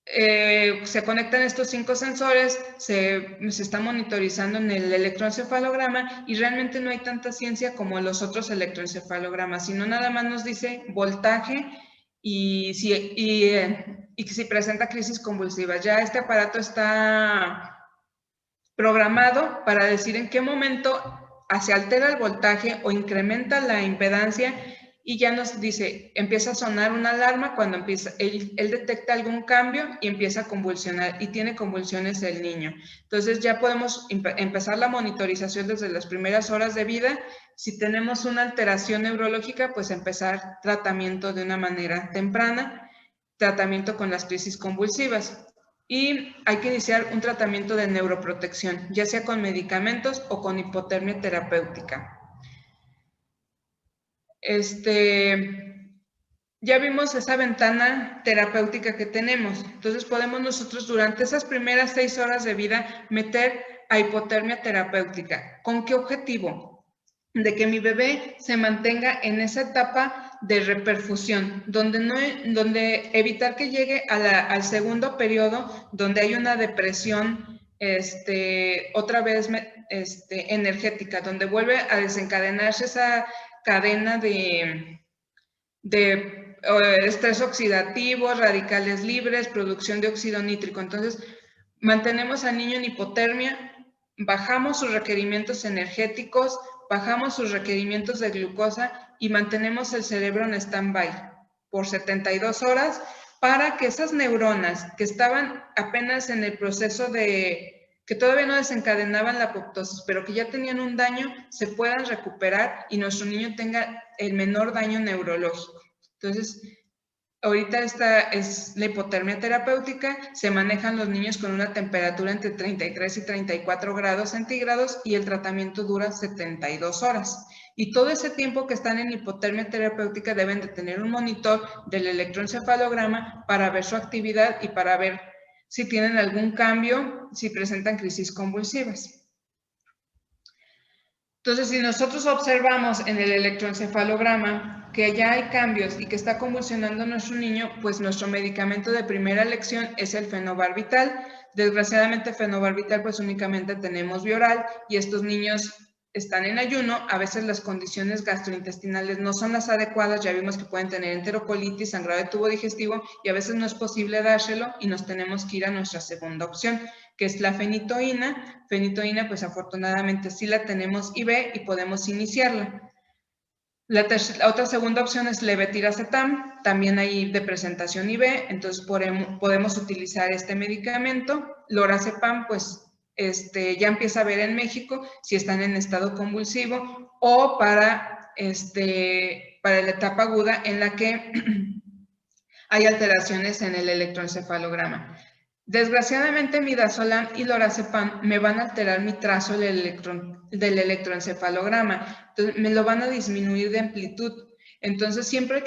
se conectan estos 5 sensores, se está monitorizando en el electroencefalograma y realmente no hay tanta ciencia como los otros electroencefalogramas, sino nada más nos dice voltaje y si presenta crisis convulsivas. Ya este aparato está programado para decir en qué momento se altera el voltaje o incrementa la impedancia y ya nos dice, empieza a sonar una alarma cuando él detecta algún cambio y empieza a convulsionar y tiene convulsiones el niño. Entonces ya podemos empezar la monitorización desde las primeras horas de vida. Si tenemos una alteración neurológica, pues empezar tratamiento de una manera temprana, tratamiento con las crisis convulsivas. Y hay que iniciar un tratamiento de neuroprotección, ya sea con medicamentos o con hipotermia terapéutica. Ya vimos esa ventana terapéutica que tenemos. Entonces podemos nosotros durante esas primeras 6 horas de vida meter a hipotermia terapéutica. ¿Con qué objetivo? De que mi bebé se mantenga en esa etapa de reperfusión, donde evitar que llegue al segundo periodo, donde hay una depresión otra vez energética, donde vuelve a desencadenarse esa cadena de estrés oxidativo, radicales libres, producción de óxido nítrico. Entonces, mantenemos al niño en hipotermia, bajamos sus requerimientos energéticos, bajamos sus requerimientos de glucosa y mantenemos el cerebro en stand-by por 72 horas para que esas neuronas que estaban apenas en el proceso que todavía no desencadenaban la apoptosis, pero que ya tenían un daño, se puedan recuperar y nuestro niño tenga el menor daño neurológico. Entonces, ahorita esta es la hipotermia terapéutica, se manejan los niños con una temperatura entre 33 y 34 grados centígrados y el tratamiento dura 72 horas. Y todo ese tiempo que están en hipotermia terapéutica deben de tener un monitor del electroencefalograma para ver su actividad y para ver si tienen algún cambio, si presentan crisis convulsivas. Entonces, si nosotros observamos en el electroencefalograma que ya hay cambios y que está convulsionando nuestro niño, pues nuestro medicamento de primera elección es el fenobarbital. Desgraciadamente, fenobarbital pues únicamente tenemos bioral y estos niños están en ayuno. A veces las condiciones gastrointestinales no son las adecuadas, ya vimos que pueden tener enterocolitis, sangrado de tubo digestivo y a veces no es posible dárselo y nos tenemos que ir a nuestra segunda opción, que es la fenitoína. Fenitoína, pues afortunadamente sí la tenemos IV y podemos iniciarla. La otra segunda opción es levetiracetam, también hay de presentación IV, entonces podemos utilizar este medicamento. Lorazepam, pues ya empieza a ver en México si están en estado convulsivo o para la etapa aguda en la que hay alteraciones en el electroencefalograma. Desgraciadamente, midazolam y lorazepam me van a alterar mi trazo del electroencefalograma, entonces me lo van a disminuir de amplitud. Entonces siempre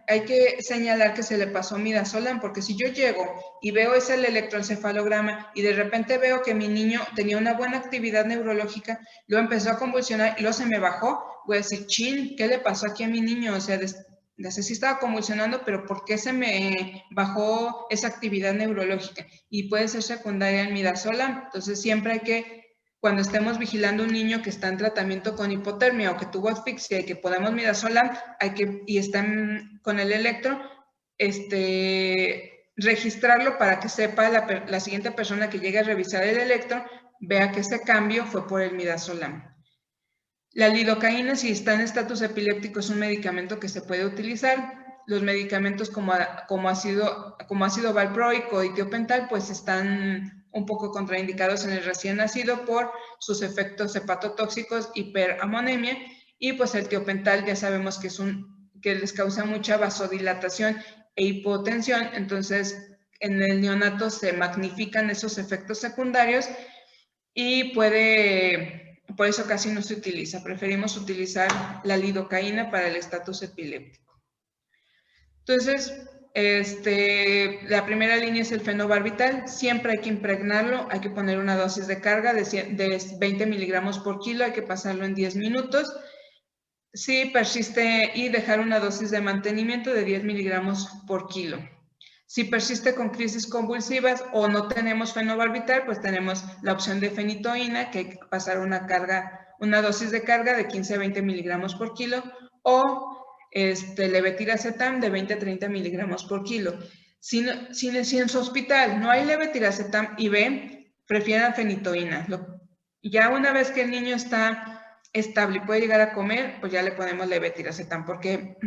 hay que señalar que se le pasó midazolam, porque si yo llego y veo ese electroencefalograma y de repente veo que mi niño tenía una buena actividad neurológica, luego empezó a convulsionar y luego se me bajó, voy a decir, chin, ¿qué le pasó aquí a mi niño? O sea, sí estaba convulsionando, pero ¿por qué se me bajó esa actividad neurológica? Y puede ser secundaria al midazolam. Entonces siempre hay que, cuando estemos vigilando a un niño que está en tratamiento con hipotermia o que tuvo asfixia y que podemos midazolam, y están con el electro, registrarlo para que sepa la siguiente persona que llegue a revisar el electro, vea que ese cambio fue por el midazolam. La lidocaína, si está en estatus epiléptico, es un medicamento que se puede utilizar. Los medicamentos como ácido valproico y tiopental, pues están un poco contraindicados en el recién nacido por sus efectos hepatotóxicos, hiperamonemia, Y pues el tiopental ya sabemos que que les causa mucha vasodilatación e hipotensión, entonces en el neonato se magnifican esos efectos secundarios y por eso casi no se utiliza. Preferimos utilizar la lidocaína para el estatus epiléptico. Entonces, la primera línea es el fenobarbital. Siempre hay que impregnarlo, hay que poner una dosis de carga de 20 miligramos por kilo, hay que pasarlo en 10 minutos. Si persiste, y dejar una dosis de mantenimiento de 10 miligramos por kilo. Si persiste con crisis convulsivas o no tenemos fenobarbital, pues tenemos la opción de fenitoína, que hay que pasar una dosis de carga de 15 a 20 miligramos por kilo, o levetiracetam de 20 a 30 miligramos por kilo. Si en su hospital no hay levetiracetam IV, prefieran fenitoína. Ya una vez que el niño está estable y puede llegar a comer, pues ya le ponemos levetiracetam, porque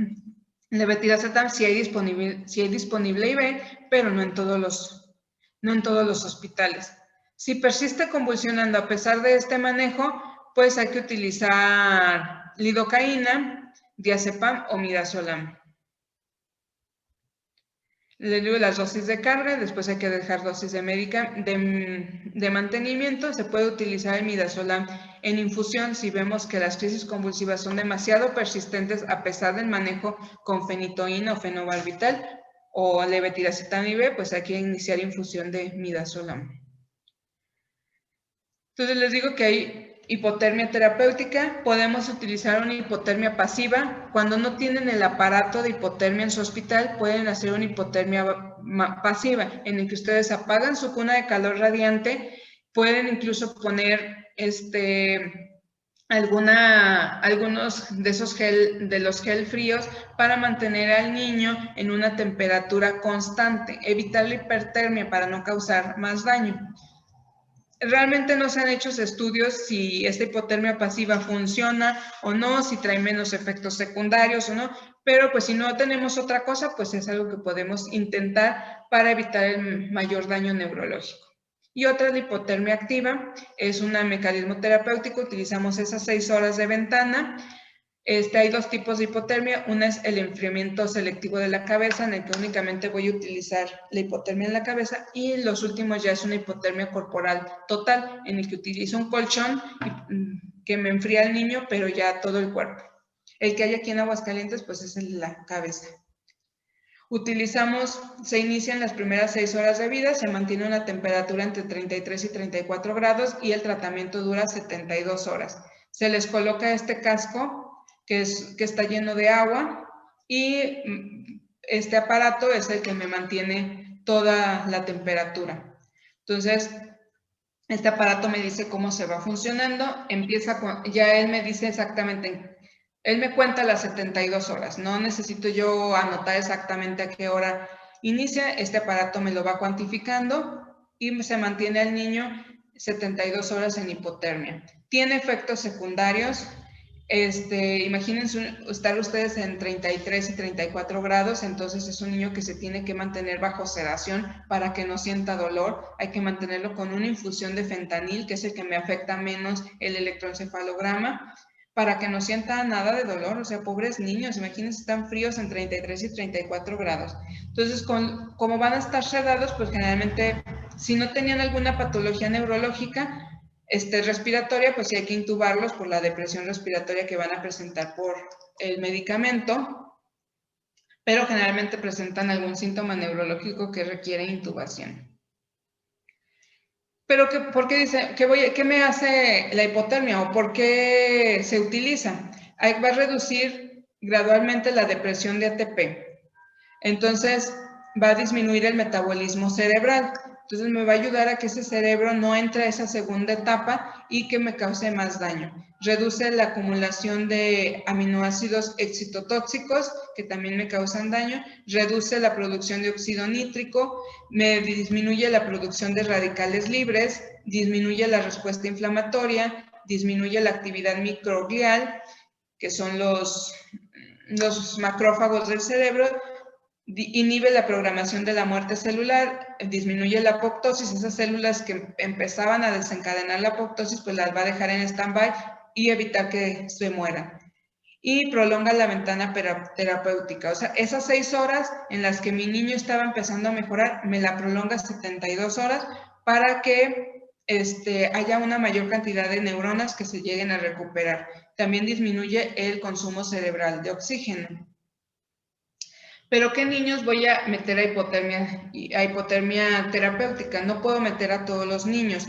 levetiracetam sí hay disponible IV, pero no en todos los hospitales. Si persiste convulsionando a pesar de este manejo, pues hay que utilizar lidocaína, diazepam o midazolam. Le digo las dosis de carga, después hay que dejar dosis de mantenimiento. Se puede utilizar el midazolam en infusión si vemos que las crisis convulsivas son demasiado persistentes a pesar del manejo con fenitoína o fenobarbital o levetiracetam IV, pues hay que iniciar infusión de midazolam. Entonces les digo que hay hipotermia terapéutica. Podemos utilizar una hipotermia pasiva. Cuando no tienen el aparato de hipotermia en su hospital, pueden hacer una hipotermia pasiva, en el que ustedes apagan su cuna de calor radiante. Pueden incluso poner algunos de los gel fríos para mantener al niño en una temperatura constante. Evitar la hipertermia para no causar más daño. Realmente no se han hecho estudios si esta hipotermia pasiva funciona o no, si trae menos efectos secundarios o no, pero pues si no tenemos otra cosa, pues es algo que podemos intentar para evitar el mayor daño neurológico. Y otra, la hipotermia activa, es un mecanismo terapéutico, utilizamos esas 6 horas de ventana. Hay dos tipos de hipotermia. Una es el enfriamiento selectivo de la cabeza, en el que únicamente voy a utilizar la hipotermia en la cabeza, y los últimos ya es una hipotermia corporal total, en el que utilizo un colchón que me enfría al niño, pero ya todo el cuerpo. El que hay aquí en Aguascalientes, pues es en la cabeza. Se inician las primeras 6 horas de vida, se mantiene una temperatura entre 33 y 34 grados y el tratamiento dura 72 horas. Se les coloca este casco que está lleno de agua, y este aparato es el que me mantiene toda la temperatura. Entonces, este aparato me dice cómo se va funcionando. Ya él me dice exactamente, él me cuenta las 72 horas. No necesito yo anotar exactamente a qué hora inicia. Este aparato me lo va cuantificando y se mantiene al niño 72 horas en hipotermia. Tiene efectos secundarios. Imagínense estar ustedes en 33 y 34 grados, entonces es un niño que se tiene que mantener bajo sedación para que no sienta dolor. Hay que mantenerlo con una infusión de fentanil, que es el que me afecta menos el electroencefalograma, para que no sienta nada de dolor. O sea, pobres niños, imagínense, están fríos en 33 y 34 grados. Entonces, como van a estar sedados, pues generalmente, si no tenían alguna patología neurológica, respiratoria, pues sí hay que intubarlos por la depresión respiratoria que van a presentar por el medicamento, pero generalmente presentan algún síntoma neurológico que requiere intubación. Pero ¿por qué dice? ¿Qué me hace la hipotermia o por qué se utiliza? Va a reducir gradualmente la depresión de ATP. Entonces, va a disminuir el metabolismo cerebral. Entonces me va a ayudar a que ese cerebro no entre a esa segunda etapa y que me cause más daño. Reduce la acumulación de aminoácidos excitotóxicos, que también me causan daño. Reduce la producción de óxido nítrico. Me disminuye la producción de radicales libres. Disminuye la respuesta inflamatoria. Disminuye la actividad microglial, que son los macrófagos del cerebro. Inhibe la programación de la muerte celular, disminuye la apoptosis. Esas células que empezaban a desencadenar la apoptosis, pues las va a dejar en stand-by y evitar que se mueran. y prolonga la ventana terapéutica. O sea, esas 6 horas en las que mi niño estaba empezando a mejorar, me la prolonga 72 horas para que haya una mayor cantidad de neuronas que se lleguen a recuperar. También disminuye el consumo cerebral de oxígeno. ¿Pero qué niños voy a meter a hipotermia terapéutica? No puedo meter a todos los niños.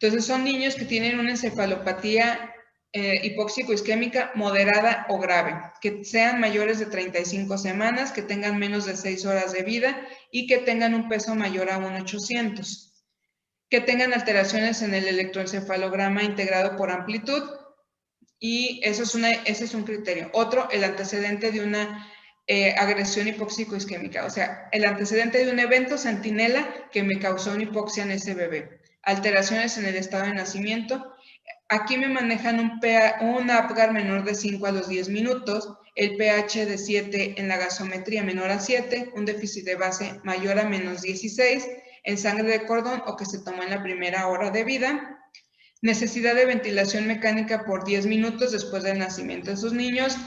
Entonces son niños que tienen una encefalopatía hipóxico-isquémica moderada o grave, que sean mayores de 35 semanas, que tengan menos de 6 horas de vida y que tengan un peso mayor a 1,800. Que tengan alteraciones en el electroencefalograma integrado por amplitud, y ese es un criterio. Otro, el antecedente de una agresión hipóxico-isquémica, o sea, el antecedente de un evento centinela que me causó una hipoxia en ese bebé. Alteraciones en el estado de nacimiento. Aquí me manejan un Apgar menor de 5 a los 10 minutos, el pH de 7 en la gasometría menor a 7, un déficit de base mayor a menos 16, en sangre de cordón o que se tomó en la primera hora de vida. Necesidad de ventilación mecánica por 10 minutos después del nacimiento. Esos niños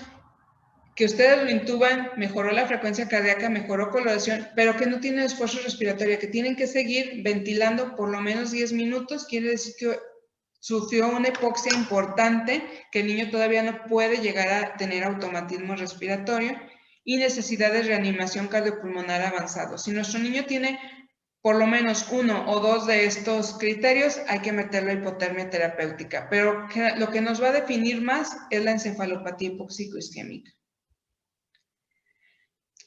que ustedes lo intuban, mejoró la frecuencia cardíaca, mejoró coloración, pero que no tienen esfuerzo respiratorio, que tienen que seguir ventilando por lo menos 10 minutos, quiere decir que sufrió una hipoxia importante, que el niño todavía no puede llegar a tener automatismo respiratorio, y necesidad de reanimación cardiopulmonar avanzado. Si nuestro niño tiene por lo menos 1 o 2 de estos criterios, hay que meterlo a hipotermia terapéutica, pero lo que nos va a definir más es la encefalopatía hipóxico-isquémica.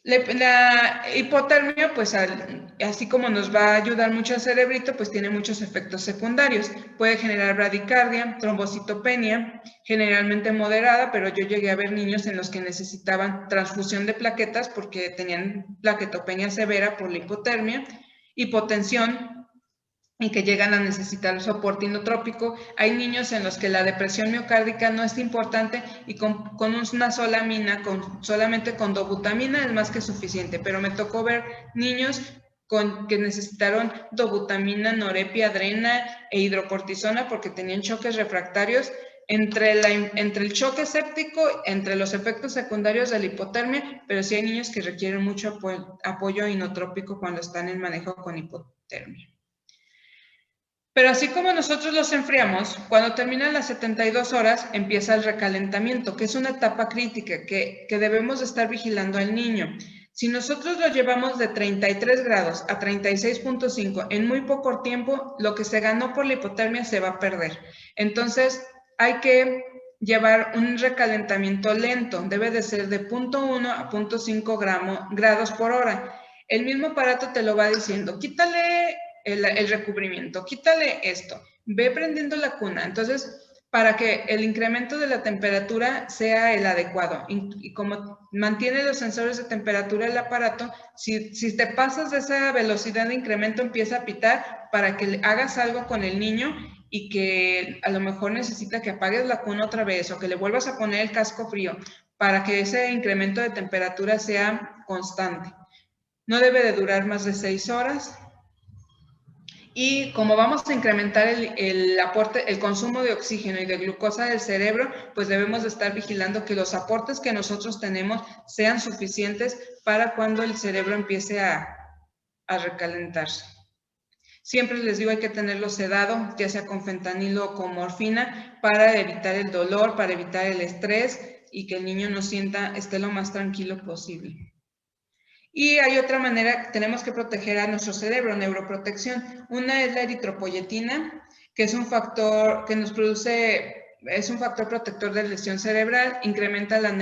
La hipotermia, pues así como nos va a ayudar mucho al cerebrito, pues tiene muchos efectos secundarios. Puede generar bradicardia, trombocitopenia, generalmente moderada, pero yo llegué a ver niños en los que necesitaban transfusión de plaquetas porque tenían plaquetopenia severa por la hipotermia, hipotensión, y que llegan a necesitar soporte inotrópico. Hay niños en los que la depresión miocárdica no es importante y con una sola amina, solamente con dobutamina es más que suficiente, pero me tocó ver niños que necesitaron dobutamina, norepiadrena e hidrocortisona porque tenían choques refractarios. Entre el choque séptico, entre los efectos secundarios de la hipotermia, pero sí hay niños que requieren mucho apoyo inotrópico cuando están en manejo con hipotermia. Pero así como nosotros los enfriamos, cuando terminan las 72 horas empieza el recalentamiento, que es una etapa crítica que debemos estar vigilando al niño. Si nosotros lo llevamos de 33 grados a 36.5 en muy poco tiempo, lo que se ganó por la hipotermia se va a perder. Entonces, hay que llevar un recalentamiento lento, debe de ser de 0.1 a 0.5 grados por hora. El mismo aparato te lo va diciendo, quítale el recubrimiento, quítale esto, ve prendiendo la cuna. Entonces, para que el incremento de la temperatura sea el adecuado, y como mantiene los sensores de temperatura el aparato, si te pasas de esa velocidad de incremento empieza a pitar para que hagas algo con el niño y que a lo mejor necesita que apagues la cuna otra vez o que le vuelvas a poner el casco frío para que ese incremento de temperatura sea constante. No debe de durar más de 6 horas. Y como vamos a incrementar el consumo de oxígeno y de glucosa del cerebro, pues debemos de estar vigilando que los aportes que nosotros tenemos sean suficientes para cuando el cerebro empiece a recalentarse. Siempre les digo, hay que tenerlo sedado, ya sea con fentanilo o con morfina, para evitar el dolor, para evitar el estrés y que el niño esté lo más tranquilo posible. Y hay otra manera, tenemos que proteger a nuestro cerebro, neuroprotección. Una es la eritropoyetina, que es un factor que nos produce, es un factor protector de lesión cerebral, incrementa la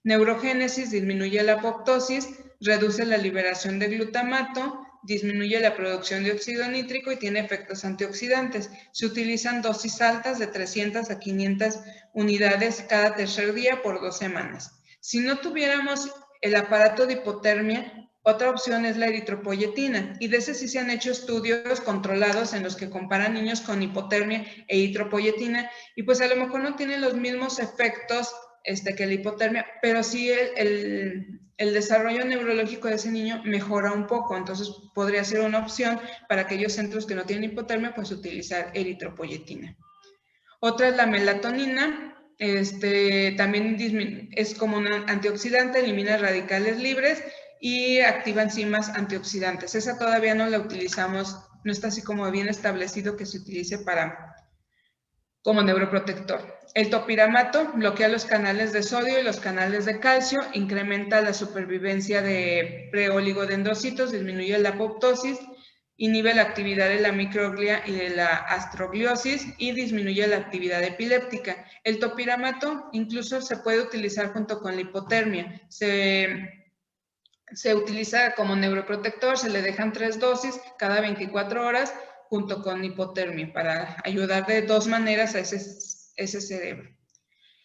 neurogénesis, disminuye la apoptosis, reduce la liberación de glutamato, disminuye la producción de óxido nítrico y tiene efectos antioxidantes. Se utilizan dosis altas de 300 a 500 unidades cada tercer día por 2 semanas. Si no tuviéramos el aparato de hipotermia, otra opción es la eritropoyetina, y de ese sí se han hecho estudios controlados en los que comparan niños con hipotermia e eritropoyetina, y pues a lo mejor no tienen los mismos efectos que la hipotermia, pero sí el desarrollo neurológico de ese niño mejora un poco, entonces podría ser una opción para aquellos centros que no tienen hipotermia, pues utilizar eritropoyetina. Otra es la melatonina, también es como un antioxidante, elimina radicales libres y activa enzimas antioxidantes. Esa todavía no la utilizamos, no está así como bien establecido que se utilice como neuroprotector. El topiramato bloquea los canales de sodio y los canales de calcio, incrementa la supervivencia de preoligodendrocitos, disminuye la apoptosis, inhibe la actividad de la microglia y de la astrogliosis y disminuye la actividad epiléptica. El topiramato incluso se puede utilizar junto con la hipotermia. Se utiliza como neuroprotector, se le dejan 3 dosis cada 24 horas junto con hipotermia para ayudar de 2 maneras a ese cerebro.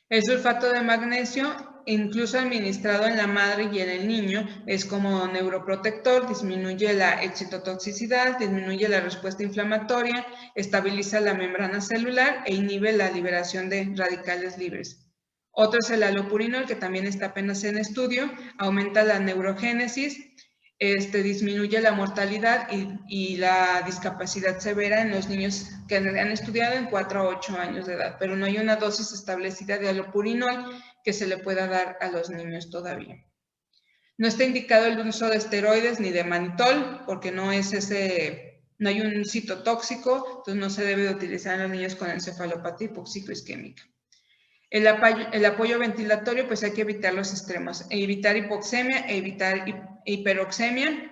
El sulfato de magnesio, incluso administrado en la madre y en el niño, es como neuroprotector, disminuye la excitotoxicidad, disminuye la respuesta inflamatoria, estabiliza la membrana celular e inhibe la liberación de radicales libres. Otro es el allopurinol, que también está apenas en estudio, aumenta la neurogénesis, disminuye la mortalidad y la discapacidad severa en los niños que han estudiado en 4 a 8 años de edad, pero no hay una dosis establecida de allopurinol que se le pueda dar a los niños todavía. No está indicado el uso de esteroides ni de manitol, porque no hay un citotóxico, entonces no se debe de utilizar en los niños con encefalopatía hipoxico-isquémica. El apoyo ventilatorio, pues hay que evitar los extremos, evitar hipoxemia e evitar hiperoxemia.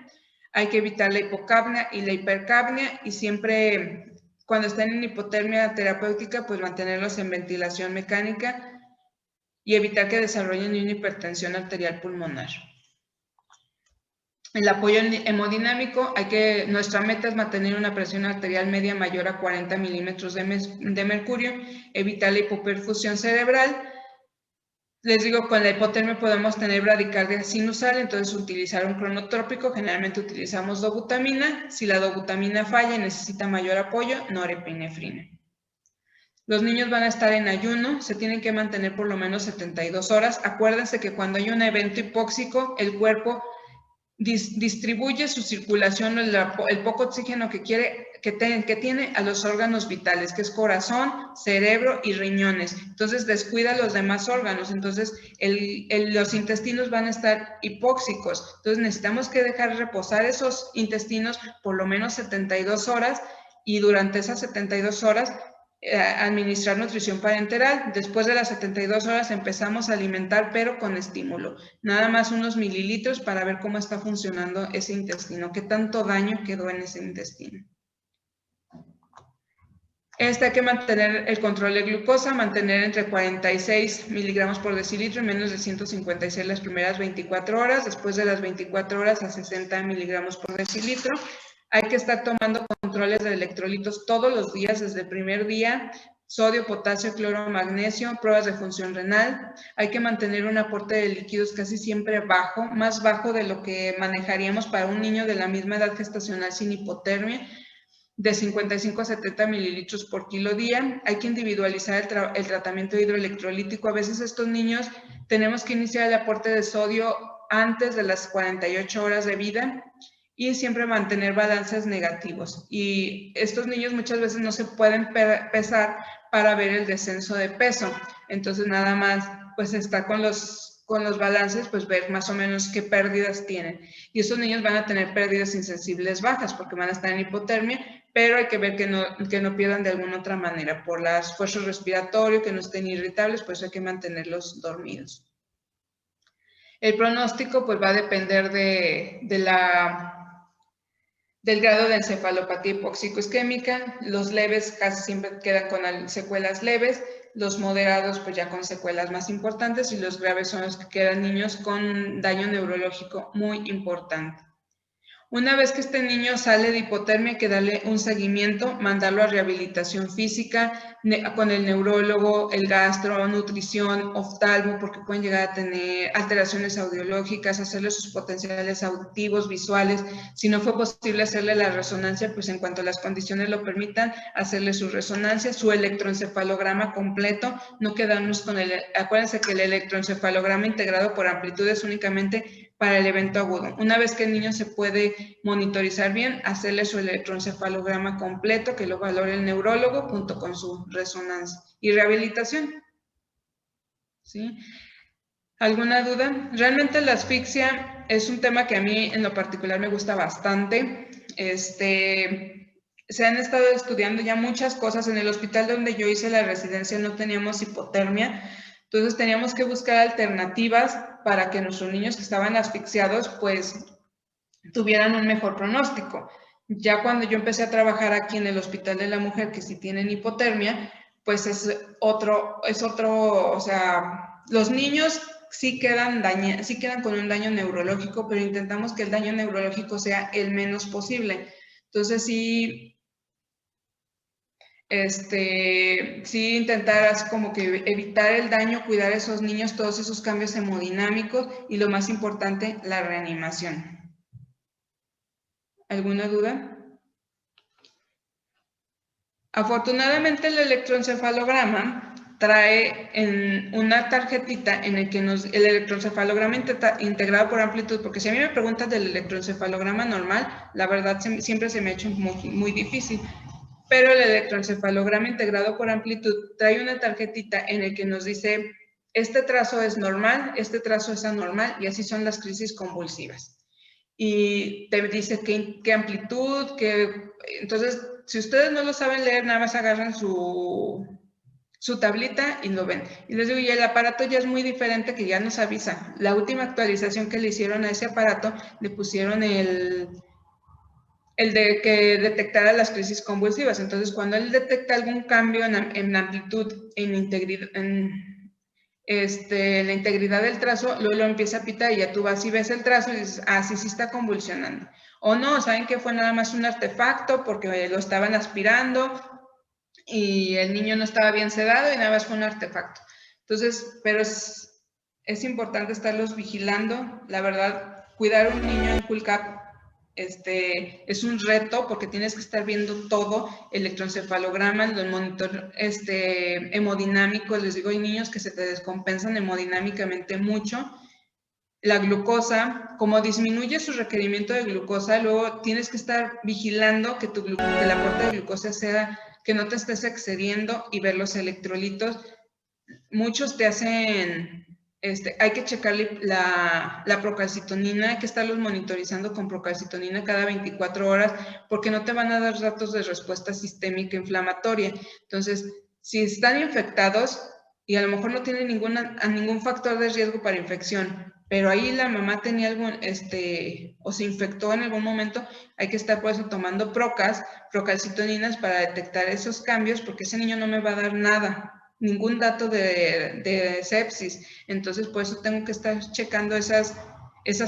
Hay que evitar la hipocapnia y la hipercapnia y siempre cuando estén en hipotermia terapéutica, pues mantenerlos en ventilación mecánica y evitar que desarrollen una hipertensión arterial pulmonar. El apoyo hemodinámico, nuestra meta es mantener una presión arterial media mayor a 40 milímetros de mercurio, evitar la hipoperfusión cerebral. Les digo, con la hipotermia podemos tener bradicardia sinusal, entonces utilizar un cronotrópico, generalmente utilizamos dobutamina. Si la dobutamina falla y necesita mayor apoyo, norepinefrina. Los niños van a estar en ayuno, se tienen que mantener por lo menos 72 horas. Acuérdense que cuando hay un evento hipóxico, el cuerpo distribuye su circulación, el poco oxígeno que tiene a los órganos vitales, que es corazón, cerebro y riñones. Entonces descuida los demás órganos, entonces los intestinos van a estar hipóxicos. Entonces necesitamos que dejar reposar esos intestinos por lo menos 72 horas y durante esas 72 horas administrar nutrición parenteral. Después de las 72 horas empezamos a alimentar, pero con estímulo. Nada más unos mililitros para ver cómo está funcionando ese intestino, qué tanto daño quedó en ese intestino. Hay que mantener el control de glucosa, mantener entre 46 miligramos por decilitro y menos de 156 las primeras 24 horas. Después de las 24 horas a 60 miligramos por decilitro. Hay que estar tomando controles de electrolitos todos los días desde el primer día, sodio, potasio, cloro, magnesio, pruebas de función renal. Hay que mantener un aporte de líquidos casi siempre bajo, más bajo de lo que manejaríamos para un niño de la misma edad gestacional sin hipotermia, de 55 a 70 mililitros por kilo día. Hay que individualizar el tratamiento hidroelectrolítico. A veces estos niños tenemos que iniciar el aporte de sodio antes de las 48 horas de vida. Y siempre mantener balances negativos. Y estos niños muchas veces no se pueden pesar para ver el descenso de peso. Entonces nada más pues está con los balances, pues ver más o menos qué pérdidas tienen. Y estos niños van a tener pérdidas insensibles bajas porque van a estar en hipotermia, pero hay que ver que no pierdan de alguna otra manera. Por los esfuerzos respiratorios, que no estén irritables, pues hay que mantenerlos dormidos. El pronóstico pues va a depender del grado de encefalopatía hipoxico-isquémica. Los leves casi siempre quedan con secuelas leves, los moderados pues ya con secuelas más importantes y los graves son los que quedan niños con daño neurológico muy importante. Una vez que este niño sale de hipotermia hay que darle un seguimiento, mandarlo a rehabilitación física con el neurólogo, el gastro, nutrición, oftalmo, porque pueden llegar a tener alteraciones audiológicas, hacerle sus potenciales auditivos, visuales. Si no fue posible hacerle la resonancia, pues en cuanto las condiciones lo permitan, hacerle su resonancia, su electroencefalograma completo, no quedarnos con acuérdense que el electroencefalograma integrado por amplitud es únicamente para el evento agudo. Una vez que el niño se puede monitorizar bien, hacerle su electroencefalograma completo, que lo valore el neurólogo junto con su resonancia y rehabilitación. ¿sí? ¿Alguna duda? Realmente la asfixia es un tema que a mí en lo particular me gusta bastante. Se han estado estudiando ya muchas cosas. En el hospital donde yo hice la residencia no teníamos hipotermia, entonces teníamos que buscar alternativas para que nuestros niños que estaban asfixiados pues tuvieran un mejor pronóstico. Ya cuando yo empecé a trabajar aquí en el Hospital de la Mujer, que sí tienen hipotermia, pues es otro, o sea, los niños sí quedan con un daño neurológico, pero intentamos que el daño neurológico sea el menos posible. Entonces sí, sí intentar así como que evitar el daño, cuidar a esos niños, todos esos cambios hemodinámicos y lo más importante, la reanimación. ¿Alguna duda? Afortunadamente el electroencefalograma trae en una tarjetita en el que el electroencefalograma integrado por amplitud, porque si a mí me preguntas del electroencefalograma normal, la verdad siempre se me ha hecho muy difícil, pero el electroencefalograma integrado por amplitud trae una tarjetita en el que nos dice, este trazo es normal, este trazo es anormal, y así son las crisis convulsivas. Y te dice qué amplitud, entonces, si ustedes no lo saben leer, nada más agarran su tablita y lo ven. Y les digo, y el aparato ya es muy diferente, que ya nos avisa. La última actualización que le hicieron a ese aparato, le pusieron el de que detectara las crisis convulsivas. Entonces, cuando él detecta algún cambio en amplitud, en integridad, la integridad del trazo, luego lo empieza a pitar y ya tú vas y ves el trazo y dices, ah, sí está convulsionando. O no, saben que fue nada más un artefacto porque lo estaban aspirando y el niño no estaba bien sedado y nada más fue un artefacto. Entonces, pero es importante estarlos vigilando. La verdad, cuidar a un niño en CULCAP es un reto porque tienes que estar viendo todo, electroencefalograma, el monitor hemodinámico. Les digo, hay niños que se te descompensan hemodinámicamente mucho. La glucosa, como disminuye su requerimiento de glucosa, luego tienes que estar vigilando que el aporte de glucosa sea, que no te estés excediendo, y ver los electrolitos. Muchos te hacen, hay que checarle la procalcitonina, hay que estarlos monitorizando con procalcitonina cada 24 horas, porque no te van a dar datos de respuesta sistémica inflamatoria. Entonces, si están infectados y a lo mejor no tienen ningún factor de riesgo para infección, pero ahí la mamá tenía algún, o se infectó en algún momento, hay que estar por eso tomando procalcitoninas para detectar esos cambios, porque ese niño no me va a dar nada, ningún dato de sepsis. Entonces, por eso tengo que estar checando esas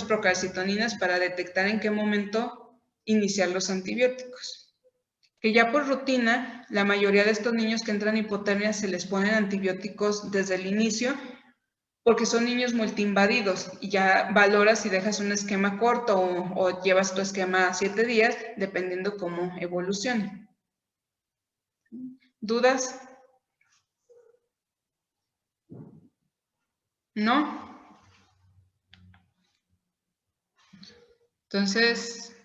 procalcitoninas para detectar en qué momento iniciar los antibióticos. Que ya por rutina, la mayoría de estos niños que entran en hipotermia se les ponen antibióticos desde el inicio, porque son niños multiinvadidos y ya valoras si dejas un esquema corto o llevas tu esquema a 7 días, dependiendo cómo evolucione. ¿Dudas? ¿No? Entonces,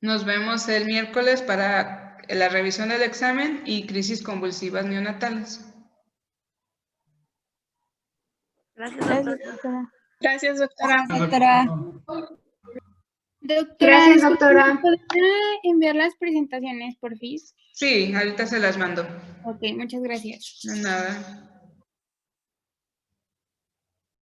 nos vemos el miércoles para la revisión del examen y crisis convulsivas neonatales. Gracias, doctora. Gracias, doctora. Doctora. Doctora, Gracias, doctora. ¿podría enviar las presentaciones, por fin? Sí, ahorita se las mando. Ok, muchas gracias. De nada.